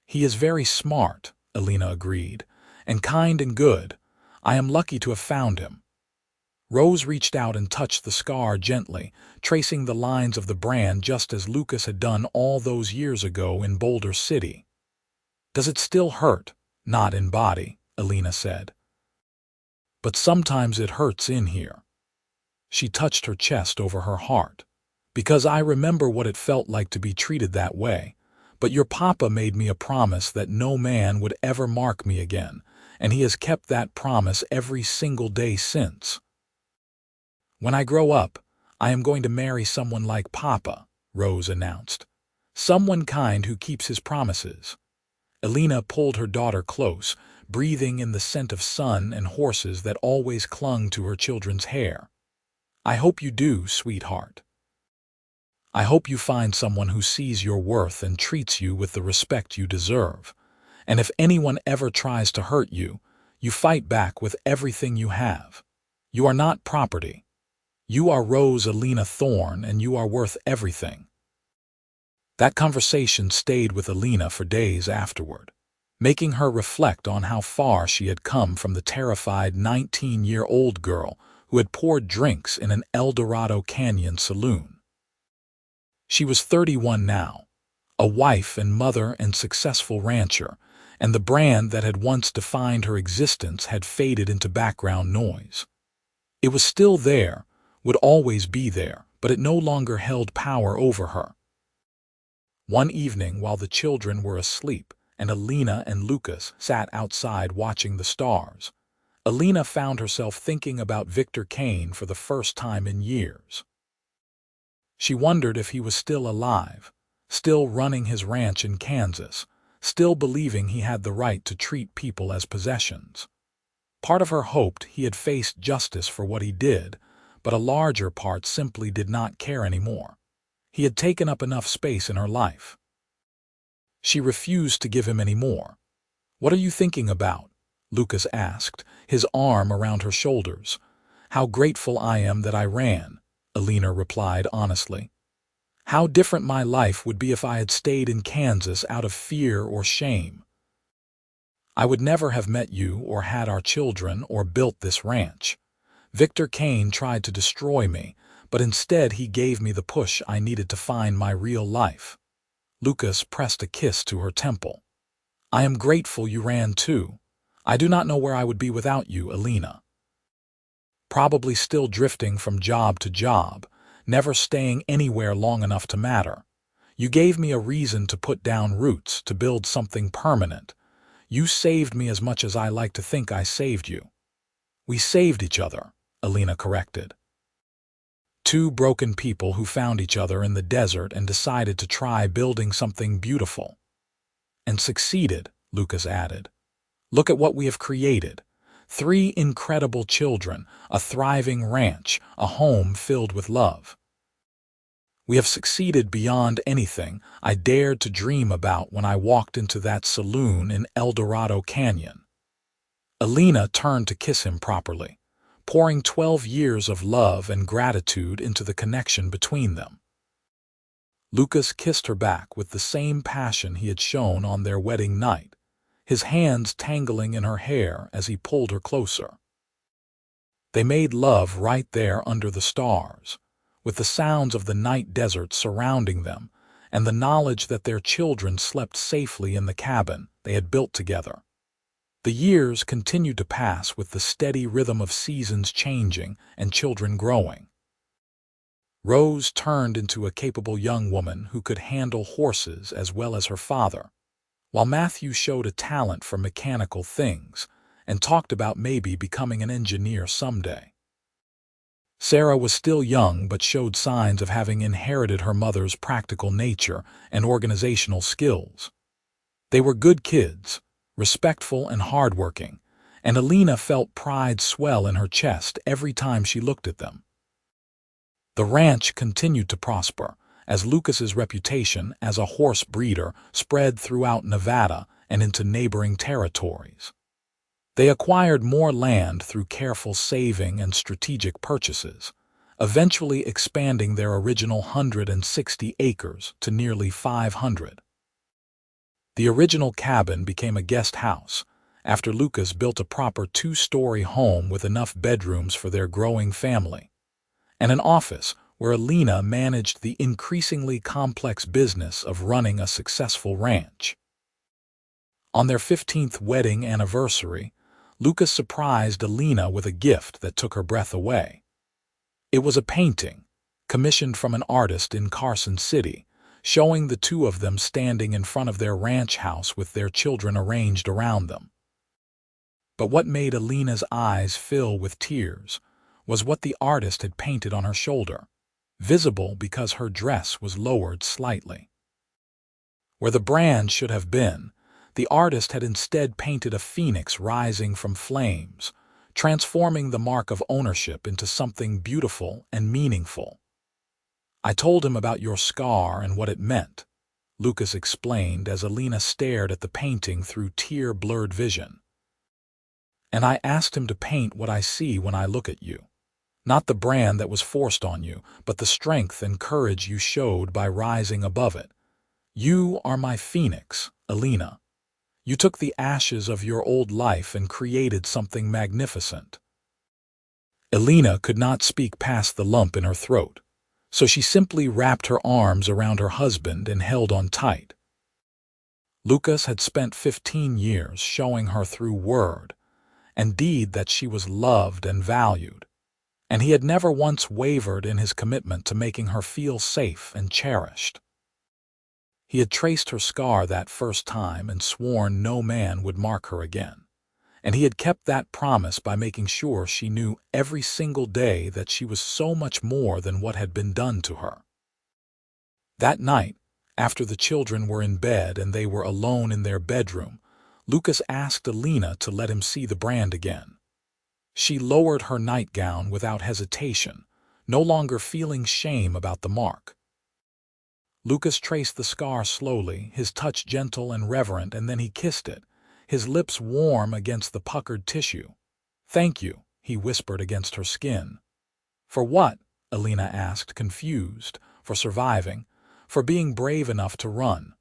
"He is very smart," Elena agreed, "and kind and good. I am lucky to have found him." Rose reached out and touched the scar gently, tracing the lines of the brand just as Lucas had done all those years ago in Boulder City. "Does it still hurt?" "Not in body," Elena said. "But sometimes it hurts in here." She touched her chest over her heart. "Because I remember what it felt like to be treated that way. But your Papa made me a promise that no man would ever mark me again, and he has kept that promise every single day since. When I grow up, I am going to marry someone like Papa," Rose announced. "Someone kind who keeps his promises." Elena pulled her daughter close, breathing in the scent of sun and horses that always clung to her children's hair. I hope you do, sweetheart. I hope you find someone who sees your worth and treats you with the respect you deserve. And if anyone ever tries to hurt you, you fight back with everything you have. You are not property. You are Rose Elena Thorne, and you are worth everything. That conversation stayed with Elena for days afterward, making her reflect on how far she had come from the terrified 19-year-old girl who had poured drinks in an El Dorado Canyon saloon. She was 31 now, a wife and mother and successful rancher, and the brand that had once defined her existence had faded into background noise. It was still there, would always be there, but it no longer held power over her. One evening, while the children were asleep and Elena and Lucas sat outside watching the stars, Elena found herself thinking about Victor Kane for the first time in years. She wondered if he was still alive, still running his ranch in Kansas, still believing he had the right to treat people as possessions. Part of her hoped he had faced justice for what he did, but a larger part simply did not care anymore. He had taken up enough space in her life. She refused to give him any more. "What are you thinking about?" Lucas asked, his arm around her shoulders. "How grateful I am that I ran," Elena replied honestly. "How different my life would be if I had stayed in Kansas out of fear or shame. I would never have met you or had our children or built this ranch. Victor Kane tried to destroy me, but instead he gave me the push I needed to find my real life." Lucas pressed a kiss to her temple. "I am grateful you ran too. I do not know where I would be without you, Elena. Probably still drifting from job to job, never staying anywhere long enough to matter. You gave me a reason to put down roots, to build something permanent. You saved me as much as I like to think I saved you." "We saved each other," Elena corrected. Two broken people who found each other in the desert and decided to try building something beautiful. "And succeeded," Lucas added. "Look at what we have created. 3 incredible children, a thriving ranch, a home filled with love. We have succeeded beyond anything I dared to dream about when I walked into that saloon in El Dorado Canyon." Elena turned to kiss him properly, pouring 12 years of love and gratitude into the connection between them. Lucas kissed her back with the same passion he had shown on their wedding night, his hands tangling in her hair as he pulled her closer. They made love right there under the stars, with the sounds of the night desert surrounding them and the knowledge that their children slept safely in the cabin they had built together. The years continued to pass with the steady rhythm of seasons changing and children growing. Rose turned into a capable young woman who could handle horses as well as her father, while Matthew showed a talent for mechanical things and talked about maybe becoming an engineer someday. Sarah was still young but showed signs of having inherited her mother's practical nature and organizational skills. They were good kids, respectful and hardworking, and Elena felt pride swell in her chest every time she looked at them. The ranch continued to prosper, as Lucas's reputation as a horse breeder spread throughout Nevada and into neighboring territories. They acquired more land through careful saving and strategic purchases, eventually expanding their original 160 acres to nearly 500. The original cabin became a guest house, after Lucas built a proper 2-story home with enough bedrooms for their growing family, and an office where Elena managed the increasingly complex business of running a successful ranch. On their 15th wedding anniversary, Lucas surprised Elena with a gift that took her breath away. It was a painting, commissioned from an artist in Carson City, showing the two of them standing in front of their ranch house with their children arranged around them. But what made Elena's eyes fill with tears was what the artist had painted on her shoulder, visible because her dress was lowered slightly. Where the brand should have been, the artist had instead painted a phoenix rising from flames, transforming the mark of ownership into something beautiful and meaningful. "I told him about your scar and what it meant," Lucas explained as Elena stared at the painting through tear-blurred vision. "And I asked him to paint what I see when I look at you. Not the brand that was forced on you, but the strength and courage you showed by rising above it. You are my phoenix, Elena. You took the ashes of your old life and created something magnificent." Elena could not speak past the lump in her throat, so she simply wrapped her arms around her husband and held on tight. Lucas had spent 15 years showing her through word and deed that she was loved and valued, and he had never once wavered in his commitment to making her feel safe and cherished. He had traced her scar that first time and sworn no man would mark her again, and he had kept that promise by making sure she knew every single day that she was so much more than what had been done to her. That night, after the children were in bed and they were alone in their bedroom, Lucas asked Elena to let him see the brand again. She lowered her nightgown without hesitation, no longer feeling shame about the mark. Lucas traced the scar slowly, his touch gentle and reverent, and then he kissed it, his lips warm against the puckered tissue. "Thank you," he whispered against her skin. "For what?" Elena asked, confused. "For surviving, for being brave enough to run,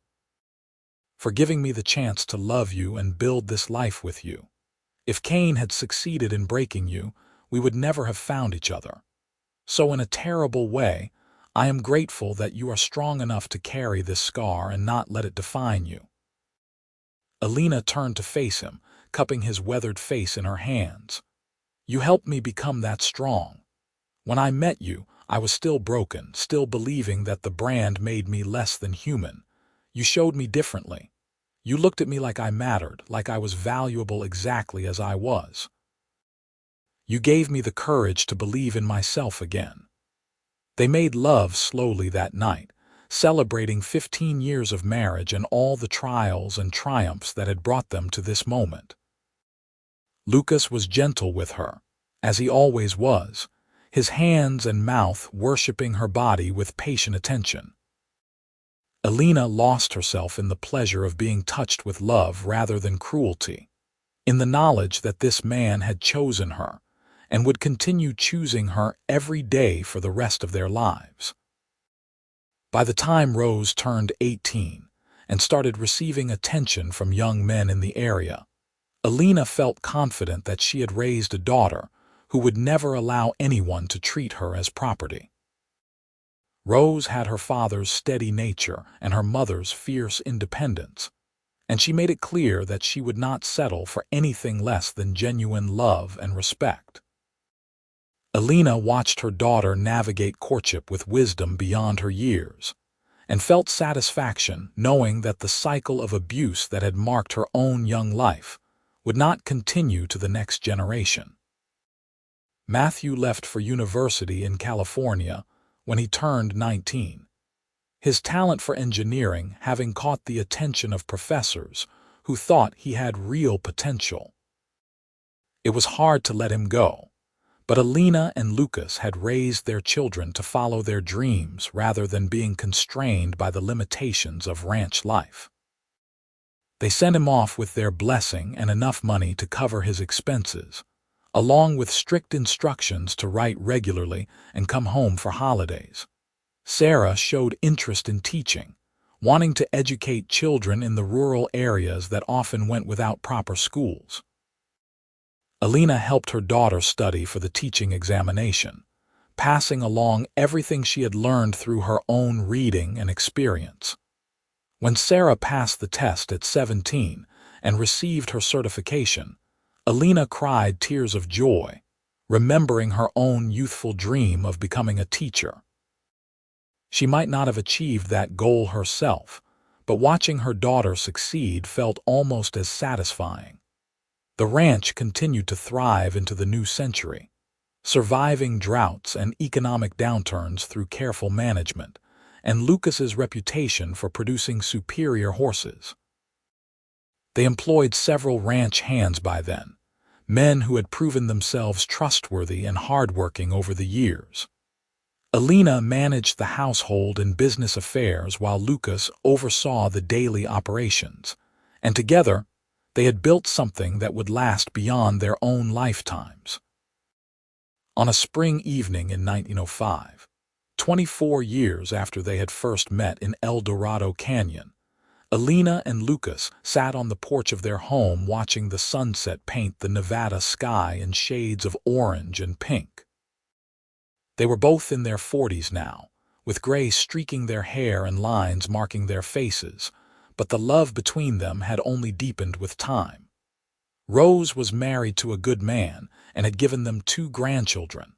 for giving me the chance to love you and build this life with you. If Cain had succeeded in breaking you, we would never have found each other. So in a terrible way, I am grateful that you are strong enough to carry this scar and not let it define you." Elena turned to face him, cupping his weathered face in her hands. "You helped me become that strong. When I met you, I was still broken, still believing that the brand made me less than human. You showed me differently. You looked at me like I mattered, like I was valuable exactly as I was. You gave me the courage to believe in myself again." They made love slowly that night, celebrating 15 years of marriage and all the trials and triumphs that had brought them to this moment. Lucas was gentle with her, as he always was, his hands and mouth worshipping her body with patient attention. Elena lost herself in the pleasure of being touched with love rather than cruelty, in the knowledge that this man had chosen her and would continue choosing her every day for the rest of their lives. By the time Rose turned 18 and started receiving attention from young men in the area, Elena felt confident that she had raised a daughter who would never allow anyone to treat her as property. Rose had her father's steady nature and her mother's fierce independence, and she made it clear that she would not settle for anything less than genuine love and respect. Elena watched her daughter navigate courtship with wisdom beyond her years, and felt satisfaction knowing that the cycle of abuse that had marked her own young life would not continue to the next generation. Matthew left for university in California when he turned 19, his talent for engineering having caught the attention of professors who thought he had real potential. It was hard to let him go, but Elena and Lucas had raised their children to follow their dreams rather than being constrained by the limitations of ranch life. They sent him off with their blessing and enough money to cover his expenses, along with strict instructions to write regularly and come home for holidays. Sarah showed interest in teaching, wanting to educate children in the rural areas that often went without proper schools. Elena helped her daughter study for the teaching examination, passing along everything she had learned through her own reading and experience. When Sarah passed the test at 17 and received her certification, Elena cried tears of joy, remembering her own youthful dream of becoming a teacher. She might not have achieved that goal herself, but watching her daughter succeed felt almost as satisfying. The ranch continued to thrive into the new century, surviving droughts and economic downturns through careful management, and Lucas's reputation for producing superior horses. They employed several ranch hands by then, men who had proven themselves trustworthy and hardworking over the years. Elena managed the household and business affairs while Lucas oversaw the daily operations, and together they had built something that would last beyond their own lifetimes. On a spring evening in 1905, 24 years after they had first met in El Dorado Canyon, Elena and Lucas sat on the porch of their home watching the sunset paint the Nevada sky in shades of orange and pink. They were both in their 40s now, with gray streaking their hair and lines marking their faces, but the love between them had only deepened with time. Rose was married to a good man and had given them 2 grandchildren.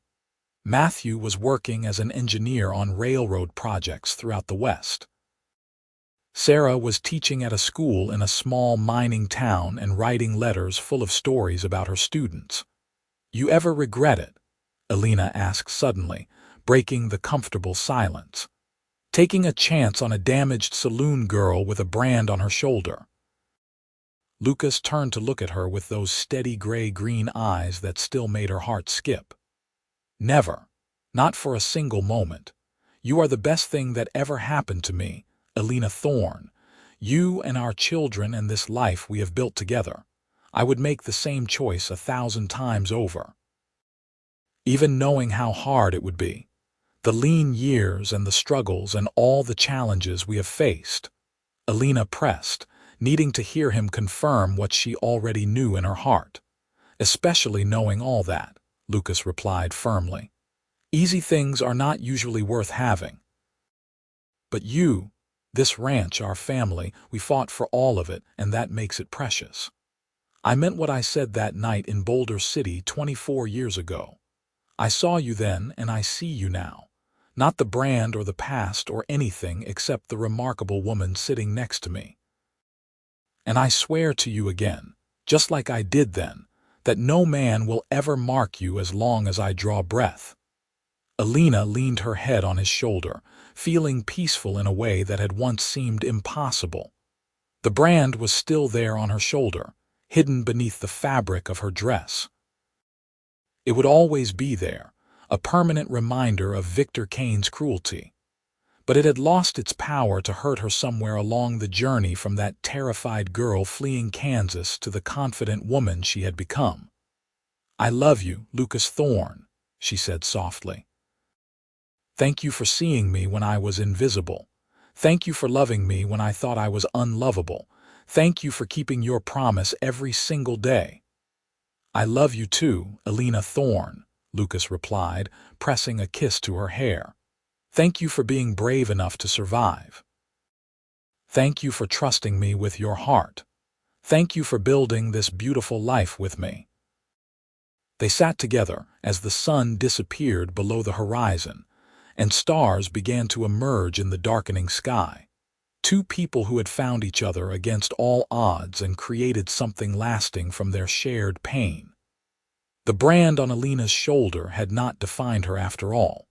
Matthew was working as an engineer on railroad projects throughout the West. Sarah was teaching at a school in a small mining town and writing letters full of stories about her students. "You ever regret it?" Elena asked suddenly, breaking the comfortable silence. "Taking a chance on a damaged saloon girl with a brand on her shoulder?" Lucas turned to look at her with those steady gray-green eyes that still made her heart skip. "Never. Not for a single moment. You are the best thing that ever happened to me, Elena Thorne. You and our children and this life we have built together. I would make the same choice 1,000 times over. Even knowing how hard it would be. The lean years and the struggles and all the challenges we have faced." Elena pressed, needing to hear him confirm what she already knew in her heart. "Especially knowing all that," Lucas replied firmly. "Easy things are not usually worth having. But you, this ranch, our family, we fought for all of it, and that makes it precious. I meant what I said that night in Boulder City 24 years ago. I saw you then, and I see you now. Not the brand or the past or anything except the remarkable woman sitting next to me. And I swear to you again, just like I did then, that no man will ever mark you as long as I draw breath." Elena leaned her head on his shoulder, feeling peaceful in a way that had once seemed impossible. The brand was still there on her shoulder, hidden beneath the fabric of her dress. It would always be there, a permanent reminder of Victor Kane's cruelty. But it had lost its power to hurt her somewhere along the journey from that terrified girl fleeing Kansas to the confident woman she had become. "I love you, Lucas Thorne," she said softly. "Thank you for seeing me when I was invisible. Thank you for loving me when I thought I was unlovable. Thank you for keeping your promise every single day." "I love you too, Elena Thorne," Lucas replied, pressing a kiss to her hair. "Thank you for being brave enough to survive. Thank you for trusting me with your heart. Thank you for building this beautiful life with me." They sat together as the sun disappeared below the horizon, and stars began to emerge in the darkening sky. 2 people who had found each other against all odds and created something lasting from their shared pain. The brand on Elena's shoulder had not defined her after all.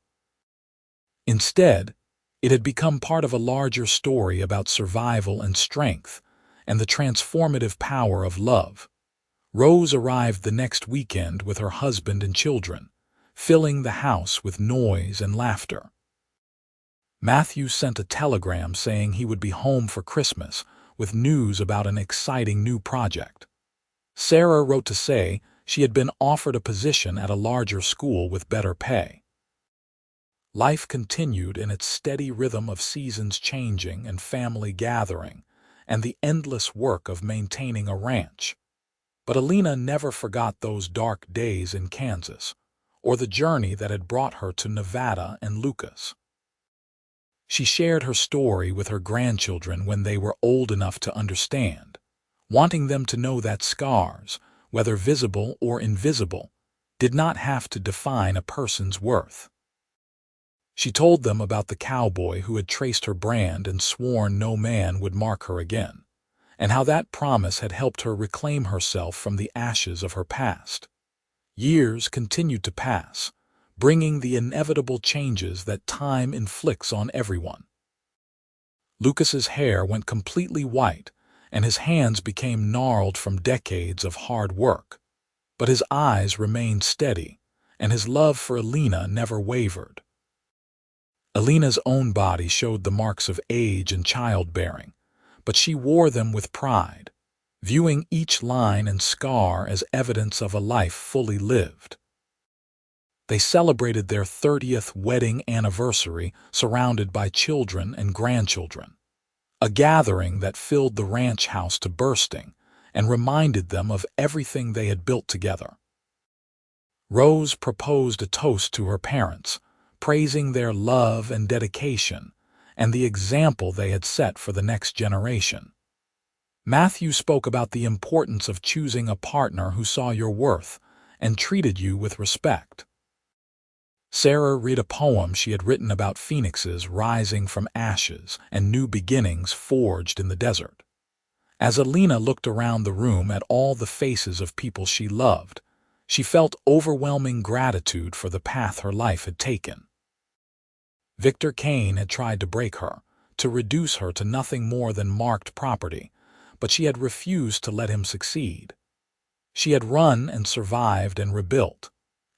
Instead, it had become part of a larger story about survival and strength, and the transformative power of love. Rose arrived the next weekend with her husband and children, filling the house with noise and laughter. Matthew sent a telegram saying he would be home for Christmas with news about an exciting new project. Sarah wrote to say she had been offered a position at a larger school with better pay. Life continued in its steady rhythm of seasons changing and family gathering, and the endless work of maintaining a ranch. But Elena never forgot those dark days in Kansas, or the journey that had brought her to Nevada and Lucas. She shared her story with her grandchildren when they were old enough to understand, wanting them to know that scars, whether visible or invisible, did not have to define a person's worth. She told them about the cowboy who had traced her brand and sworn no man would mark her again, and how that promise had helped her reclaim herself from the ashes of her past. Years continued to pass, bringing the inevitable changes that time inflicts on everyone. Lucas's hair went completely white, and his hands became gnarled from decades of hard work. But his eyes remained steady, and his love for Elena never wavered. Elena's own body showed the marks of age and childbearing, but she wore them with pride, viewing each line and scar as evidence of a life fully lived. They celebrated their 30th wedding anniversary surrounded by children and grandchildren, a gathering that filled the ranch house to bursting and reminded them of everything they had built together. Rose proposed a toast to her parents, praising their love and dedication and the example they had set for the next generation. Matthew spoke about the importance of choosing a partner who saw your worth and treated you with respect. Sarah read a poem she had written about phoenixes rising from ashes and new beginnings forged in the desert. As Elena looked around the room at all the faces of people she loved, she felt overwhelming gratitude for the path her life had taken. Victor Kane had tried to break her, to reduce her to nothing more than marked property, but she had refused to let him succeed. She had run and survived and rebuilt,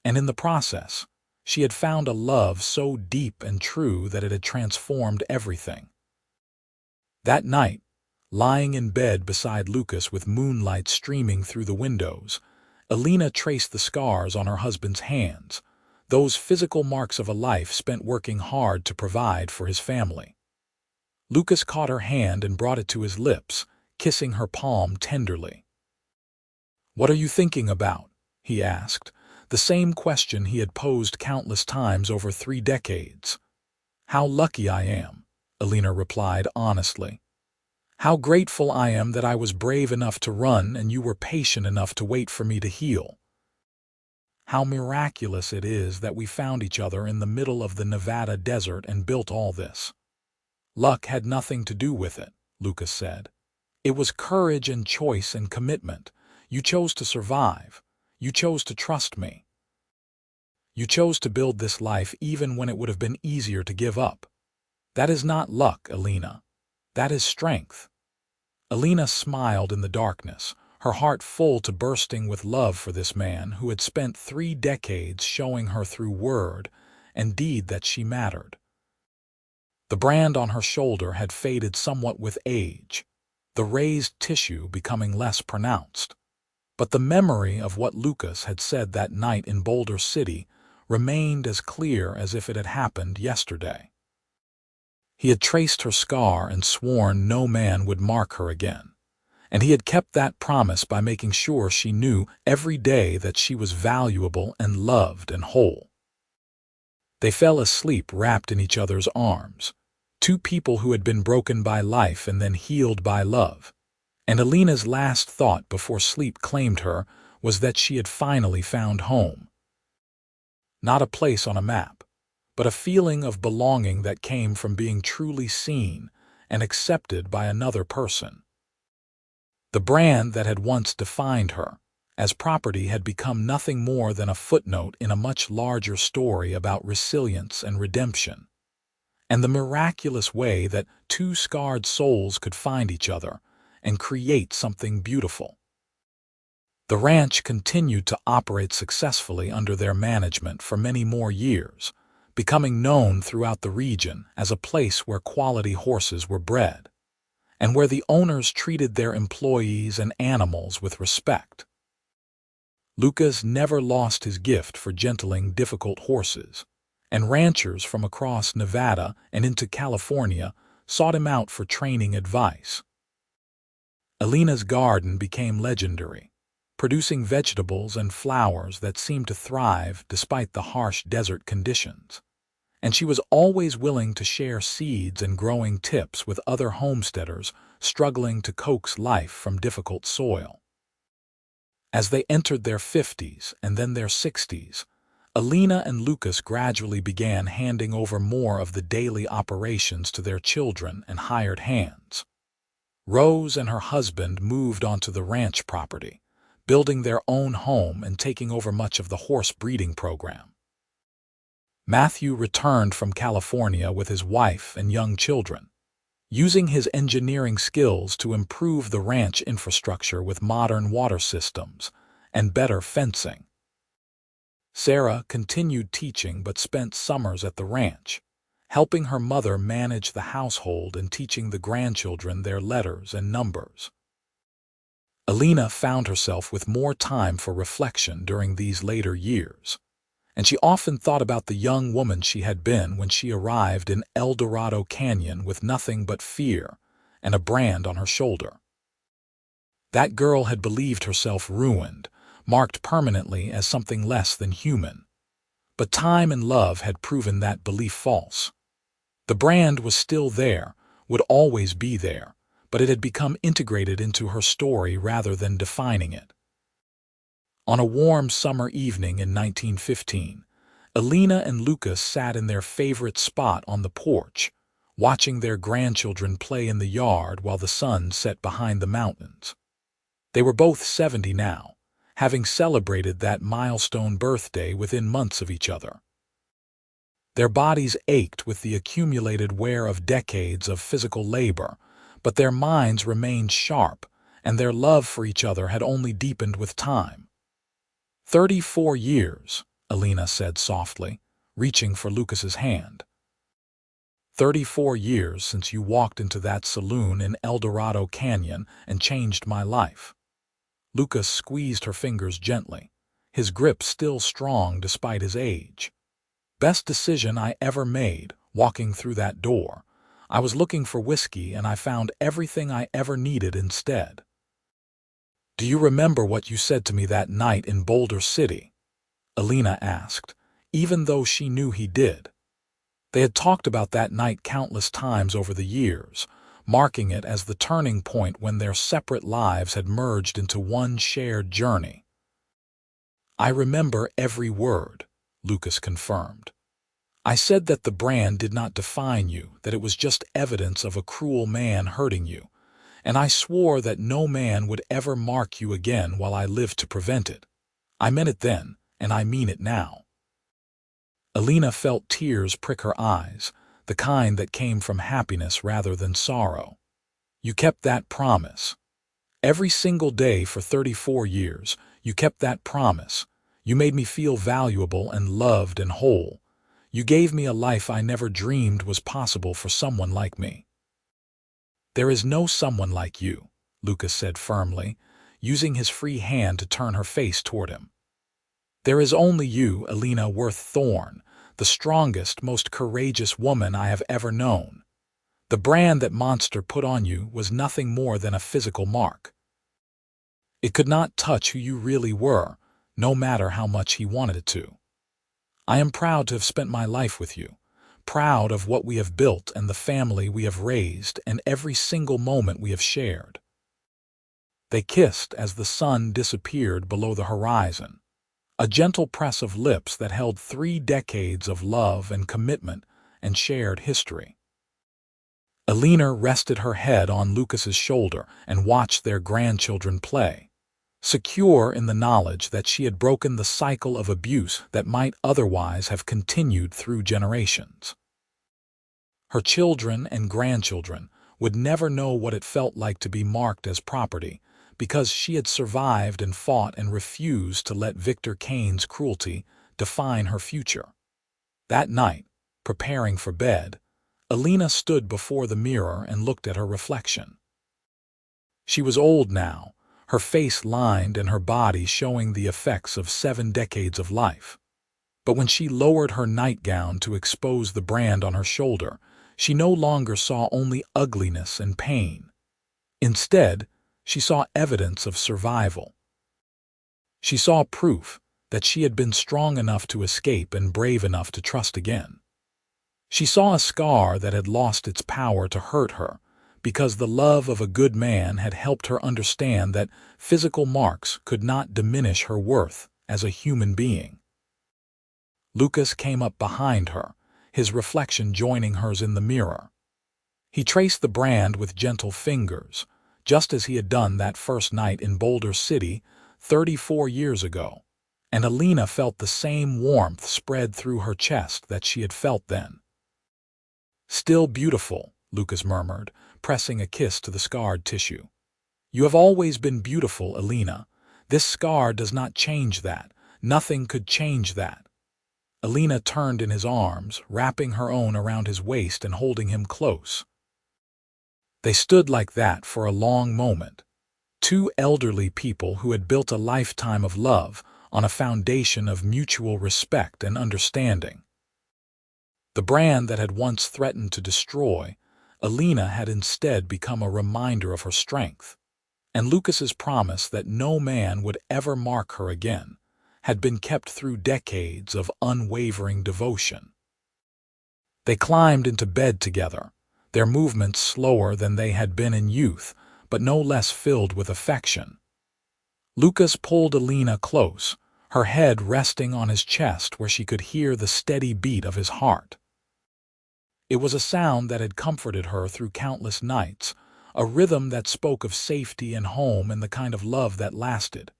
and in the process, she had found a love so deep and true that it had transformed everything. That night, lying in bed beside Lucas with moonlight streaming through the windows, Elena traced the scars on her husband's hands, those physical marks of a life spent working hard to provide for his family. Lucas caught her hand and brought it to his lips, kissing her palm tenderly. "What are you thinking about?" he asked, the same question he had posed countless times over 3 decades. "How lucky I am," Elena replied honestly. "How grateful I am that I was brave enough to run and you were patient enough to wait for me to heal. How miraculous it is that we found each other in the middle of the Nevada desert and built all this." "Luck had nothing to do with it," Lucas said. "It was courage and choice and commitment. You chose to survive. You chose to trust me. You chose to build this life even when it would have been easier to give up. That is not luck, Elena. That is strength." Elena smiled in the darkness, her heart full to bursting with love for this man who had spent 3 decades showing her through word and deed that she mattered. The brand on her shoulder had faded somewhat with age, the raised tissue becoming less pronounced. But the memory of what Lucas had said that night in Boulder City remained as clear as if it had happened yesterday. He had traced her scar and sworn no man would mark her again, and he had kept that promise by making sure she knew every day that she was valuable and loved and whole. They fell asleep wrapped in each other's arms, 2 people who had been broken by life and then healed by love, and Elena's last thought before sleep claimed her was that she had finally found home. Not a place on a map, but a feeling of belonging that came from being truly seen and accepted by another person. The brand that had once defined her as property had become nothing more than a footnote in a much larger story about resilience and redemption, and the miraculous way that 2 scarred souls could find each other and create something beautiful. The ranch continued to operate successfully under their management for many more years, becoming known throughout the region as a place where quality horses were bred, and where the owners treated their employees and animals with respect. Lucas never lost his gift for gentling difficult horses, and ranchers from across Nevada and into California sought him out for training advice. Elena's garden became legendary, producing vegetables and flowers that seemed to thrive despite the harsh desert conditions, and she was always willing to share seeds and growing tips with other homesteaders struggling to coax life from difficult soil. As they entered their 50s and then their 60s, Elena and Lucas gradually began handing over more of the daily operations to their children and hired hands. Rose and her husband moved onto the ranch property, building their own home and taking over much of the horse breeding program. Matthew returned from California with his wife and young children, using his engineering skills to improve the ranch infrastructure with modern water systems and better fencing. Sarah continued teaching but spent summers at the ranch, helping her mother manage the household and teaching the grandchildren their letters and numbers. Elena found herself with more time for reflection during these later years, and she often thought about the young woman she had been when she arrived in El Dorado Canyon with nothing but fear and a brand on her shoulder. That girl had believed herself ruined, marked permanently as something less than human. But time and love had proven that belief false. The brand was still there, would always be there, but it had become integrated into her story rather than defining it. On a warm summer evening in 1915, Elena and Lucas sat in their favorite spot on the porch, watching their grandchildren play in the yard while the sun set behind the mountains. They were both 70 now, having celebrated that milestone birthday within months of each other. Their bodies ached with the accumulated wear of decades of physical labor, but their minds remained sharp, and their love for each other had only deepened with time. 34 years, Elena said softly, reaching for Lucas's hand. 34 years since you walked into that saloon in El Dorado Canyon and changed my life. Lucas squeezed her fingers gently, his grip still strong despite his age. Best decision I ever made, walking through that door. I was looking for whiskey and I found everything I ever needed instead. Do you remember what you said to me that night in Boulder City? Elena asked, even though she knew he did. They had talked about that night countless times over the years, marking it as the turning point when their separate lives had merged into one shared journey. I remember every word, Lucas confirmed. I said that the brand did not define you, that it was just evidence of a cruel man hurting you, and I swore that no man would ever mark you again while I lived to prevent it. I meant it then, and I mean it now. Elena felt tears prick her eyes, the kind that came from happiness rather than sorrow. You kept that promise. Every single day for 34 years, you kept that promise. You made me feel valuable and loved and whole. You gave me a life I never dreamed was possible for someone like me. There is no someone like you, Lucas said firmly, using his free hand to turn her face toward him. There is only you, Elena Worth Thorne, the strongest, most courageous woman I have ever known. The brand that monster put on you was nothing more than a physical mark. It could not touch who you really were, no matter how much he wanted it to. I am proud to have spent my life with you, proud of what we have built and the family we have raised and every single moment we have shared. They kissed as the sun disappeared below the horizon, a gentle press of lips that held 3 decades of love and commitment and shared history. Elena rested her head on Lucas's shoulder and watched their grandchildren play, secure in the knowledge that she had broken the cycle of abuse that might otherwise have continued through generations. Her children and grandchildren would never know what it felt like to be marked as property, because she had survived and fought and refused to let Victor Kane's cruelty define her future. That night, preparing for bed, Elena stood before the mirror and looked at her reflection. She was old now, her face lined and her body showing the effects of 7 decades of life. But when she lowered her nightgown to expose the brand on her shoulder, she no longer saw only ugliness and pain. Instead, she saw evidence of survival. She saw proof that she had been strong enough to escape and brave enough to trust again. She saw a scar that had lost its power to hurt her, because the love of a good man had helped her understand that physical marks could not diminish her worth as a human being. Lucas came up behind her, his reflection joining hers in the mirror. He traced the brand with gentle fingers, just as he had done that first night in Boulder City 34 years ago, and Elena felt the same warmth spread through her chest that she had felt then. Still beautiful, Lucas murmured, pressing a kiss to the scarred tissue. You have always been beautiful, Elena. This scar does not change that. Nothing could change that. Elena turned in his arms, wrapping her own around his waist and holding him close. They stood like that for a long moment. Two elderly people who had built a lifetime of love on a foundation of mutual respect and understanding. The brand that had once threatened to destroy, Elena had instead become a reminder of her strength. And Lucas's promise that no man would ever mark her again had been kept through decades of unwavering devotion. They climbed into bed together, their movements slower than they had been in youth, but no less filled with affection. Lucas pulled Elena close, her head resting on his chest where she could hear the steady beat of his heart. It was a sound that had comforted her through countless nights, a rhythm that spoke of safety and home and the kind of love that lasted.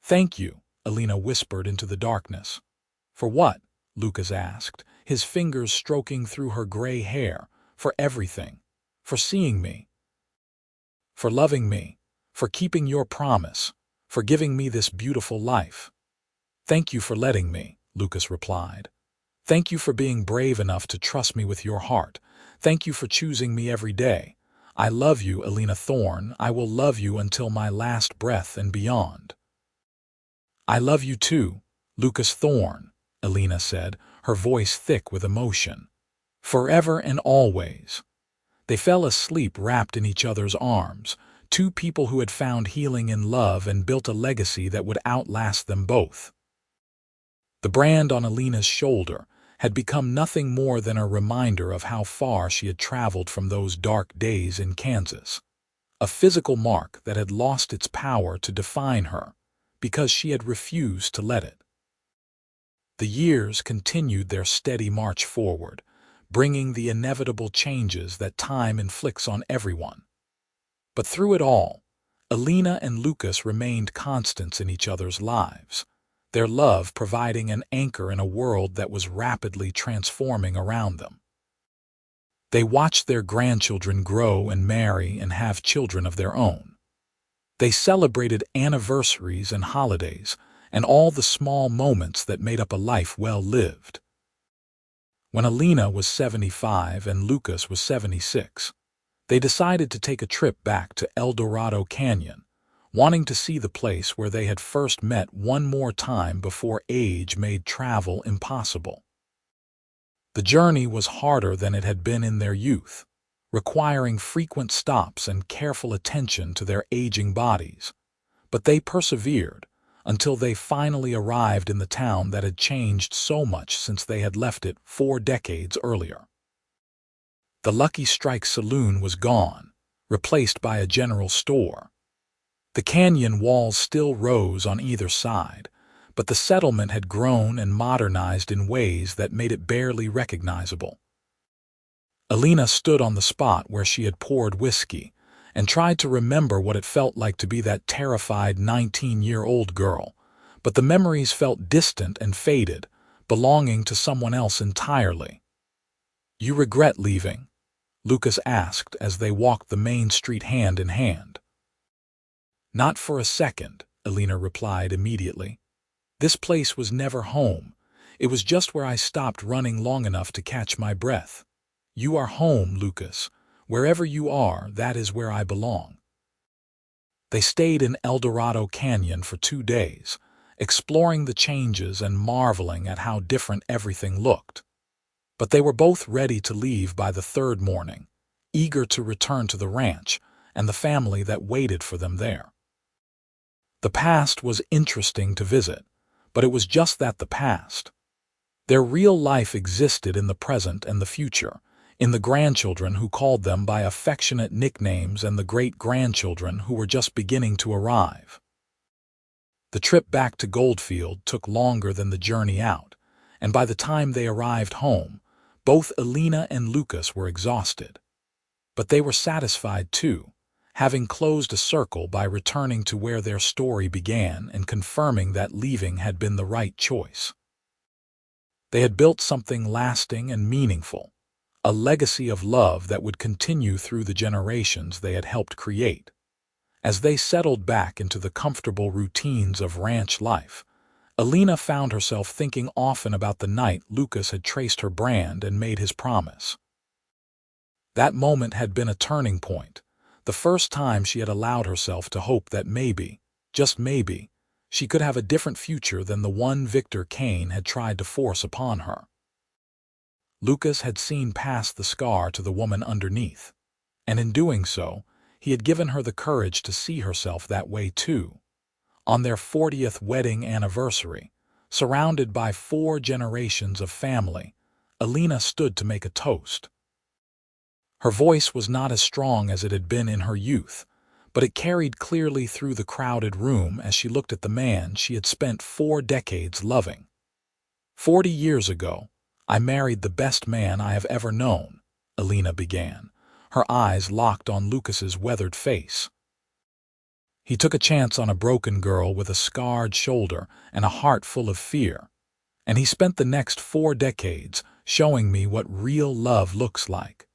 "Thank you," Elena whispered into the darkness. "For what?" Lucas asked, his fingers stroking through her gray hair. "For everything. For seeing me. For loving me. For keeping your promise. For giving me this beautiful life." "Thank you for letting me," Lucas replied. "Thank you for being brave enough to trust me with your heart. Thank you for choosing me every day. I love you, Elena Thorne. I will love you until my last breath and beyond." "I love you too, Lucas Thorne," Elena said, her voice thick with emotion. "Forever and always." They fell asleep wrapped in each other's arms, two people who had found healing in love and built a legacy that would outlast them both. The brand on Elena's shoulder had become nothing more than a reminder of how far she had traveled from those dark days in Kansas. A physical mark that had lost its power to define her because she had refused to let it. The years continued their steady march forward, bringing the inevitable changes that time inflicts on everyone. But through it all, Elena and Lucas remained constants in each other's lives, their love providing an anchor in a world that was rapidly transforming around them. They watched their grandchildren grow and marry and have children of their own. They celebrated anniversaries and holidays and all the small moments that made up a life well lived. When Elena was 75 and Lucas was 76, they decided to take a trip back to El Dorado Canyon, wanting to see the place where they had first met one more time before age made travel impossible. The journey was harder than it had been in their youth, requiring frequent stops and careful attention to their aging bodies, but they persevered until they finally arrived in the town that had changed so much since they had left it 4 decades earlier. The Lucky Strike Saloon was gone, replaced by a general store. The canyon walls still rose on either side, but the settlement had grown and modernized in ways that made it barely recognizable. Elena stood on the spot where she had poured whiskey and tried to remember what it felt like to be that terrified 19-year-old girl, but the memories felt distant and faded, belonging to someone else entirely. "You regret leaving?" Lucas asked as they walked the main street hand in hand. "Not for a second," Elena replied immediately. "This place was never home. It was just where I stopped running long enough to catch my breath. You are home, Lucas. Wherever you are, that is where I belong." They stayed in El Dorado Canyon for 2 days, exploring the changes and marveling at how different everything looked. But they were both ready to leave by the 3rd morning, eager to return to the ranch and the family that waited for them there. The past was interesting to visit, but it was just that, the past. Their real life existed in the present and the future, in the grandchildren who called them by affectionate nicknames and the great-grandchildren who were just beginning to arrive. The trip back to Goldfield took longer than the journey out, and by the time they arrived home, both Elena and Lucas were exhausted. But they were satisfied too, having closed a circle by returning to where their story began and confirming that leaving had been the right choice. They had built something lasting and meaningful, a legacy of love that would continue through the generations they had helped create. As they settled back into the comfortable routines of ranch life, Elena found herself thinking often about the night Lucas had traced her brand and made his promise. That moment had been a turning point, the first time she had allowed herself to hope that maybe, just maybe, she could have a different future than the one Victor Kane had tried to force upon her. Lucas had seen past the scar to the woman underneath, and in doing so, he had given her the courage to see herself that way too. On their 40th wedding anniversary, surrounded by 4 generations of family, Elena stood to make a toast. Her voice was not as strong as it had been in her youth, but it carried clearly through the crowded room as she looked at the man she had spent 4 decades loving. 40 years ago, I married the best man I have ever known, Elena began, her eyes locked on Lucas's weathered face. He took a chance on a broken girl with a scarred shoulder and a heart full of fear, and he spent the next 4 decades showing me what real love looks like.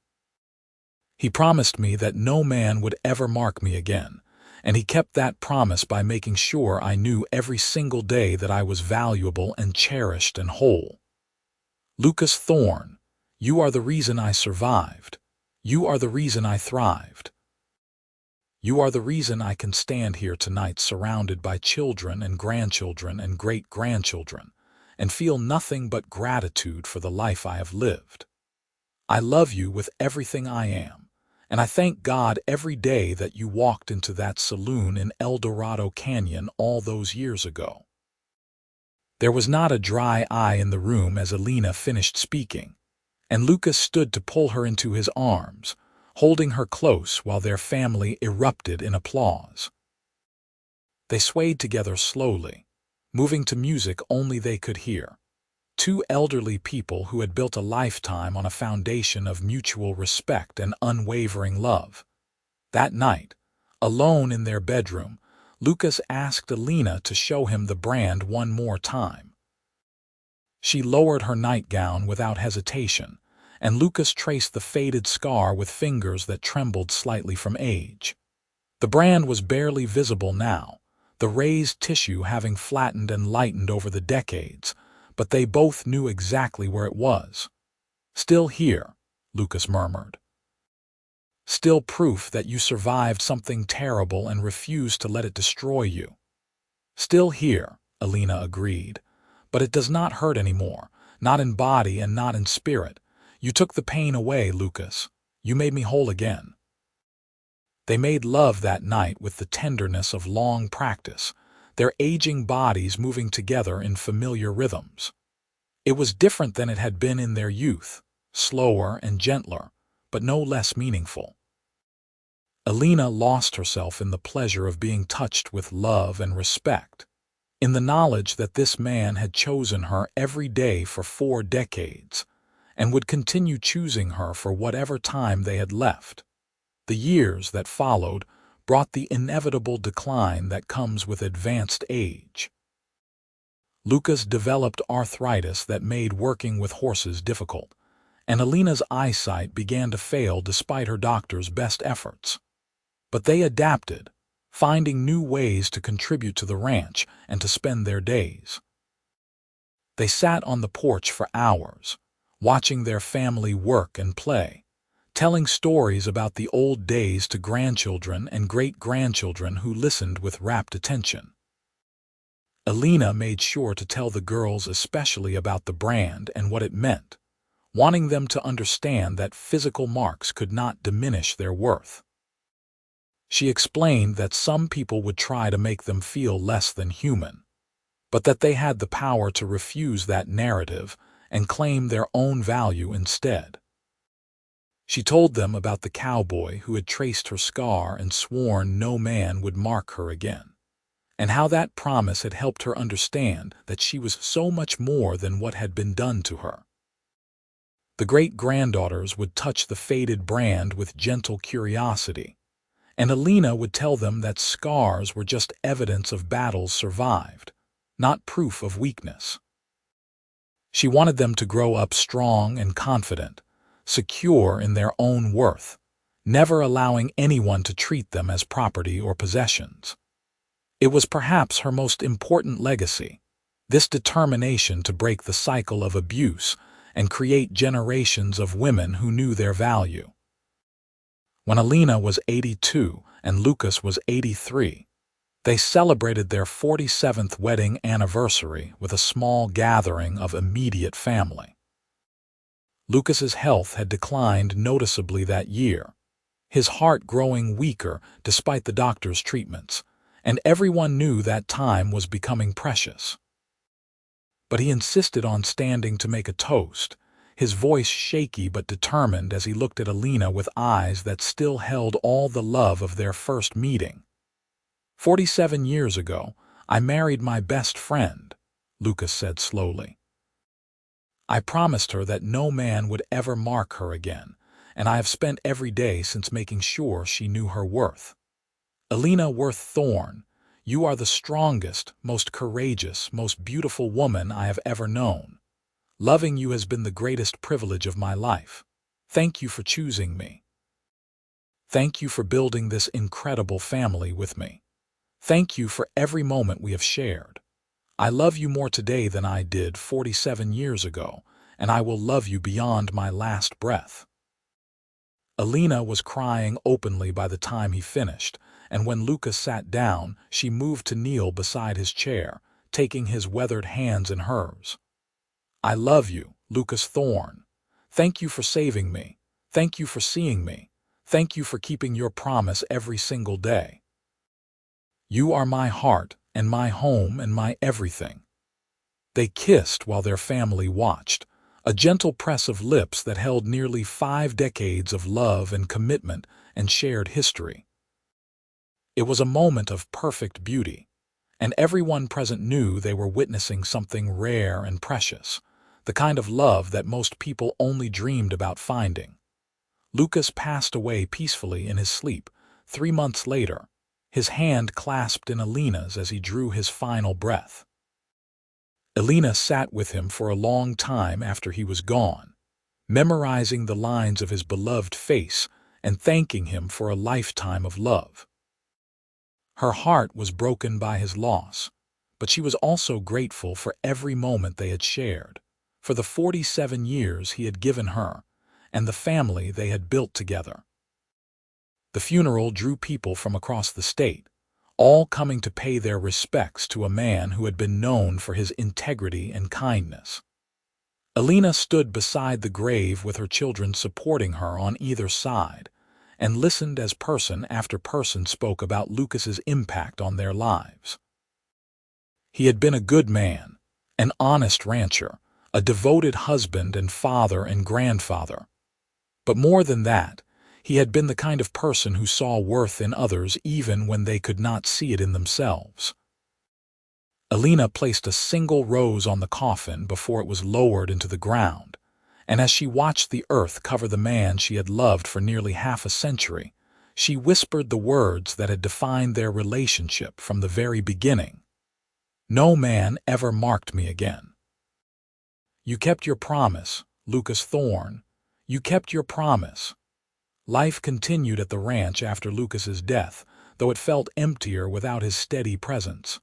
He promised me that no man would ever mark me again, and he kept that promise by making sure I knew every single day that I was valuable and cherished and whole. Lucas Thorne, you are the reason I survived. You are the reason I thrived. You are the reason I can stand here tonight surrounded by children and grandchildren and great-grandchildren, and feel nothing but gratitude for the life I have lived. I love you with everything I am, and I thank God every day that you walked into that saloon in El Dorado Canyon all those years ago. There was not a dry eye in the room as Elena finished speaking, and Lucas stood to pull her into his arms, holding her close while their family erupted in applause. They swayed together slowly, moving to music only they could hear. 2 elderly people who had built a lifetime on a foundation of mutual respect and unwavering love. That night, alone in their bedroom, Lucas asked Elena to show him the brand one more time. She lowered her nightgown without hesitation, and Lucas traced the faded scar with fingers that trembled slightly from age. The brand was barely visible now, the raised tissue having flattened and lightened over the decades, but they both knew exactly where it was. Still here, Lucas murmured. Still proof that you survived something terrible and refused to let it destroy you. Still here, Elena agreed, but it does not hurt anymore, not in body and not in spirit. You took the pain away, Lucas. You made me whole again. They made love that night with the tenderness of long practice, their aging bodies moving together in familiar rhythms. It was different than it had been in their youth, slower and gentler, but no less meaningful. Elena lost herself in the pleasure of being touched with love and respect, in the knowledge that this man had chosen her every day for 4 decades, and would continue choosing her for whatever time they had left. The years that followed brought the inevitable decline that comes with advanced age. Lucas developed arthritis that made working with horses difficult, and Elena's eyesight began to fail despite her doctor's best efforts. But they adapted, finding new ways to contribute to the ranch and to spend their days. They sat on the porch for hours, watching their family work and play, telling stories about the old days to grandchildren and great-grandchildren who listened with rapt attention. Elena made sure to tell the girls especially about the brand and what it meant, wanting them to understand that physical marks could not diminish their worth. She explained that some people would try to make them feel less than human, but that they had the power to refuse that narrative and claim their own value instead. She told them about the cowboy who had traced her scar and sworn no man would mark her again, and how that promise had helped her understand that she was so much more than what had been done to her. The great-granddaughters would touch the faded brand with gentle curiosity, and Elena would tell them that scars were just evidence of battles survived, not proof of weakness. She wanted them to grow up strong and confident, secure in their own worth, never allowing anyone to treat them as property or possessions. It was perhaps her most important legacy, this determination to break the cycle of abuse and create generations of women who knew their value. When Elena was 82 and Lucas was 83, they celebrated their 47th wedding anniversary with a small gathering of immediate family. Lucas's health had declined noticeably that year, his heart growing weaker despite the doctor's treatments, and everyone knew that time was becoming precious. But he insisted on standing to make a toast, his voice shaky but determined as he looked at Elena with eyes that still held all the love of their first meeting. 47 years ago, I married my best friend, Lucas said slowly. I promised her that no man would ever mark her again, and I have spent every day since making sure she knew her worth. Elena Worth Thorne, you are the strongest, most courageous, most beautiful woman I have ever known. Loving you has been the greatest privilege of my life. Thank you for choosing me. Thank you for building this incredible family with me. Thank you for every moment we have shared. I love you more today than I did 47 years ago, and I will love you beyond my last breath. Elena was crying openly by the time he finished, and when Lucas sat down, she moved to kneel beside his chair, taking his weathered hands in hers. I love you, Lucas Thorne. Thank you for saving me. Thank you for seeing me. Thank you for keeping your promise every single day. You are my heart and my home and my everything. They kissed while their family watched, a gentle press of lips that held nearly 5 decades of love and commitment and shared history. It was a moment of perfect beauty, and everyone present knew they were witnessing something rare and precious, the kind of love that most people only dreamed about finding. Lucas passed away peacefully in his sleep 3 months later, his hand clasped in Elena's as he drew his final breath. Elena sat with him for a long time after he was gone, memorizing the lines of his beloved face and thanking him for a lifetime of love. Her heart was broken by his loss, but she was also grateful for every moment they had shared, for the 47 years he had given her, and the family they had built together. The funeral drew people from across the state, all coming to pay their respects to a man who had been known for his integrity and kindness. Elena stood beside the grave with her children supporting her on either side, and listened as person after person spoke about Lucas's impact on their lives. He had been a good man, an honest rancher, a devoted husband and father and grandfather. But more than that, he had been the kind of person who saw worth in others even when they could not see it in themselves. Elena placed a single rose on the coffin before it was lowered into the ground, and as she watched the earth cover the man she had loved for nearly half a century, she whispered the words that had defined their relationship from the very beginning. No man ever marked me again. You kept your promise, Lucas Thorne. You kept your promise. Life continued at the ranch after Lucas's death, though it felt emptier without his steady presence.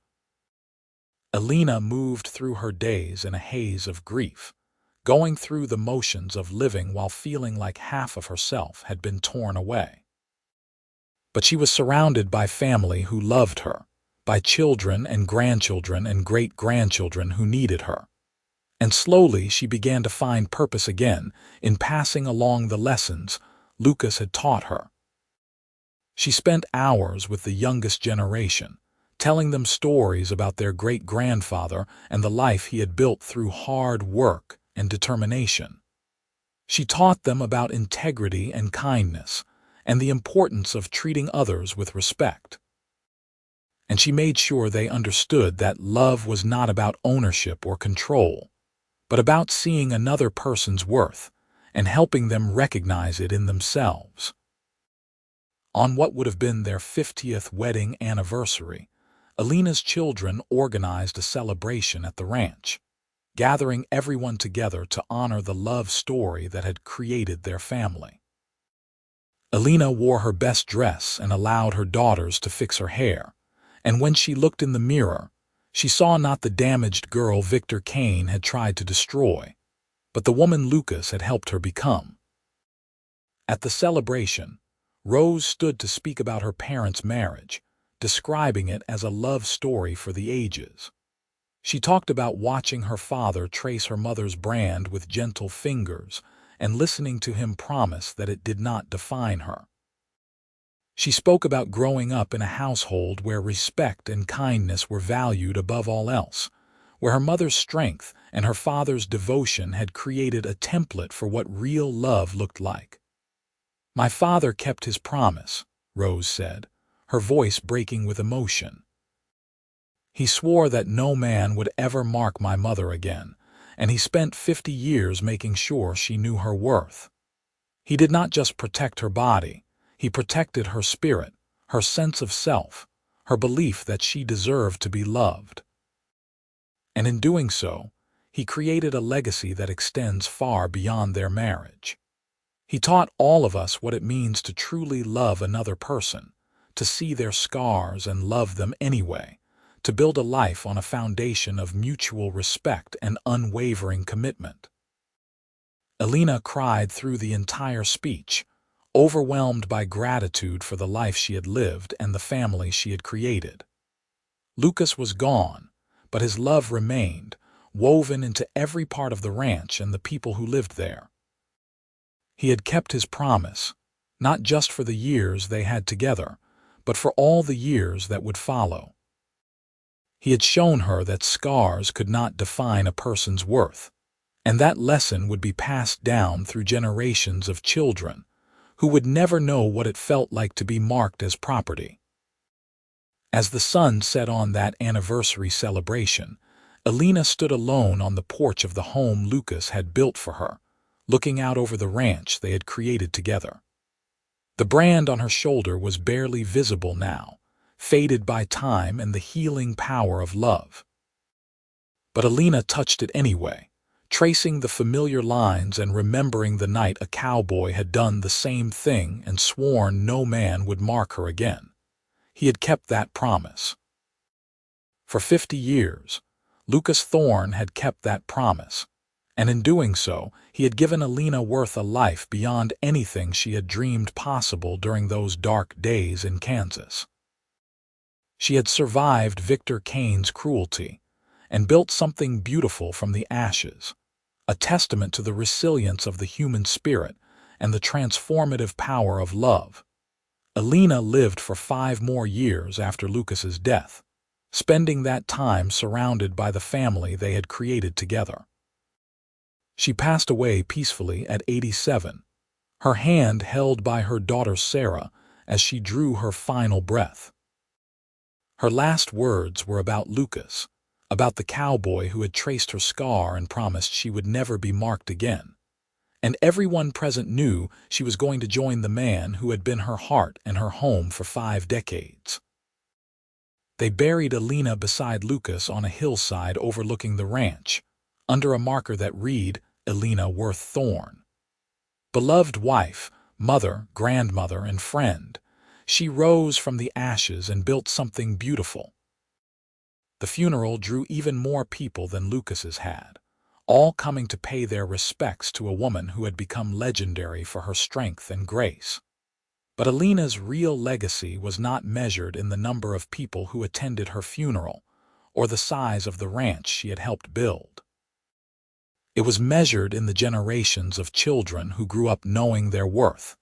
Elena moved through her days in a haze of grief, going through the motions of living while feeling like half of herself had been torn away. But she was surrounded by family who loved her, by children and grandchildren and great-grandchildren who needed her. And slowly she began to find purpose again in passing along the lessons Lucas had taught her. She spent hours with the youngest generation, telling them stories about their great-grandfather and the life he had built through hard work and determination. She taught them about integrity and kindness, and the importance of treating others with respect. And she made sure they understood that love was not about ownership or control, but about seeing another person's worth and helping them recognize it in themselves. On what would have been their 50th wedding anniversary, Elena's children organized a celebration at the ranch, gathering everyone together to honor the love story that had created their family. Elena wore her best dress and allowed her daughters to fix her hair, and when she looked in the mirror, she saw not the damaged girl Victor Kane had tried to destroy, but the woman Lucas had helped her become. At the celebration, Rose stood to speak about her parents' marriage, describing it as a love story for the ages. She talked about watching her father trace her mother's brand with gentle fingers and listening to him promise that it did not define her. She spoke about growing up in a household where respect and kindness were valued above all else, where her mother's strength and her father's devotion had created a template for what real love looked like. "My father kept his promise," Rose said, her voice breaking with emotion. "He swore that no man would ever mark my mother again, and he spent 50 years making sure she knew her worth. He did not just protect her body, he protected her spirit, her sense of self, her belief that she deserved to be loved. And in doing so, he created a legacy that extends far beyond their marriage. He taught all of us what it means to truly love another person, to see their scars and love them anyway, to build a life on a foundation of mutual respect and unwavering commitment." Elena cried through the entire speech, overwhelmed by gratitude for the life she had lived and the family she had created. Lucas was gone, but his love remained, woven into every part of the ranch and the people who lived there. He had kept his promise, not just for the years they had together, but for all the years that would follow. He had shown her that scars could not define a person's worth, and that lesson would be passed down through generations of children who would never know what it felt like to be marked as property. As the sun set on that anniversary celebration, Elena stood alone on the porch of the home Lucas had built for her, looking out over the ranch they had created together. The brand on her shoulder was barely visible now, faded by time and the healing power of love. But Elena touched it anyway, tracing the familiar lines and remembering the night a cowboy had done the same thing and sworn no man would mark her again. He had kept that promise. For 50 years, Lucas Thorne had kept that promise, and in doing so, he had given Elena Worth a life beyond anything she had dreamed possible during those dark days in Kansas. She had survived Victor Kane's cruelty and built something beautiful from the ashes, a testament to the resilience of the human spirit and the transformative power of love. Elena lived for 5 more years after Lucas's death, spending that time surrounded by the family they had created together. She passed away peacefully at 87, her hand held by her daughter Sarah as she drew her final breath. Her last words were about Lucas, about the cowboy who had traced her scar and promised she would never be marked again. And everyone present knew she was going to join the man who had been her heart and her home for 5 decades. They buried Elena beside Lucas on a hillside overlooking the ranch, under a marker that read, "Elena Worth Thorne." Beloved wife, mother, grandmother, and friend, she rose from the ashes and built something beautiful. The funeral drew even more people than Lucas's had, all coming to pay their respects to a woman who had become legendary for her strength and grace. But Elena's real legacy was not measured in the number of people who attended her funeral or the size of the ranch she had helped build. It was measured in the generations of children who grew up knowing their worth,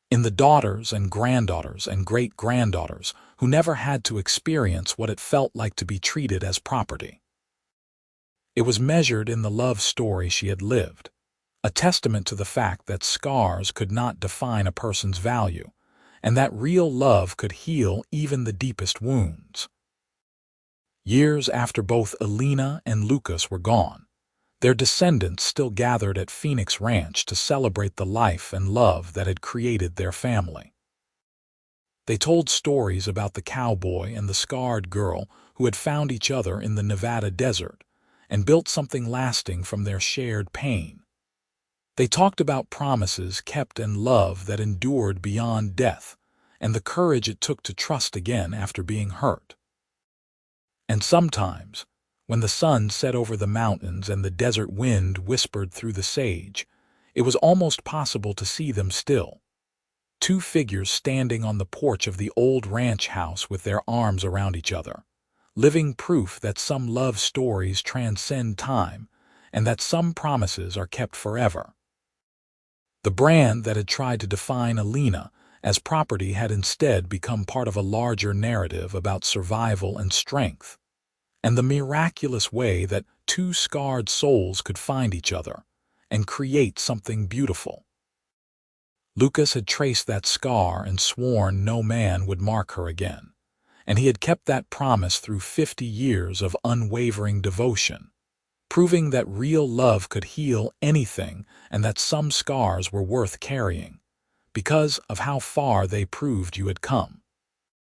in the daughters and granddaughters and great-granddaughters who never had to experience what it felt like to be treated as property. It was measured in the love story she had lived, a testament to the fact that scars could not define a person's value, and that real love could heal even the deepest wounds. Years after both Elena and Lucas were gone, their descendants still gathered at Phoenix Ranch to celebrate the life and love that had created their family. They told stories about the cowboy and the scarred girl who had found each other in the Nevada desert and built something lasting from their shared pain. They talked about promises kept and love that endured beyond death, and the courage it took to trust again after being hurt. And sometimes, when the sun set over the mountains and the desert wind whispered through the sage, it was almost possible to see them still. Two figures standing on the porch of the old ranch house with their arms around each other, living proof that some love stories transcend time and that some promises are kept forever. The brand that had tried to define Elena as property had instead become part of a larger narrative about survival and strength, and the miraculous way that two scarred souls could find each other and create something beautiful. Lucas had traced that scar and sworn no man would mark her again, and he had kept that promise through 50 years of unwavering devotion, proving that real love could heal anything and that some scars were worth carrying, because of how far they proved you had come.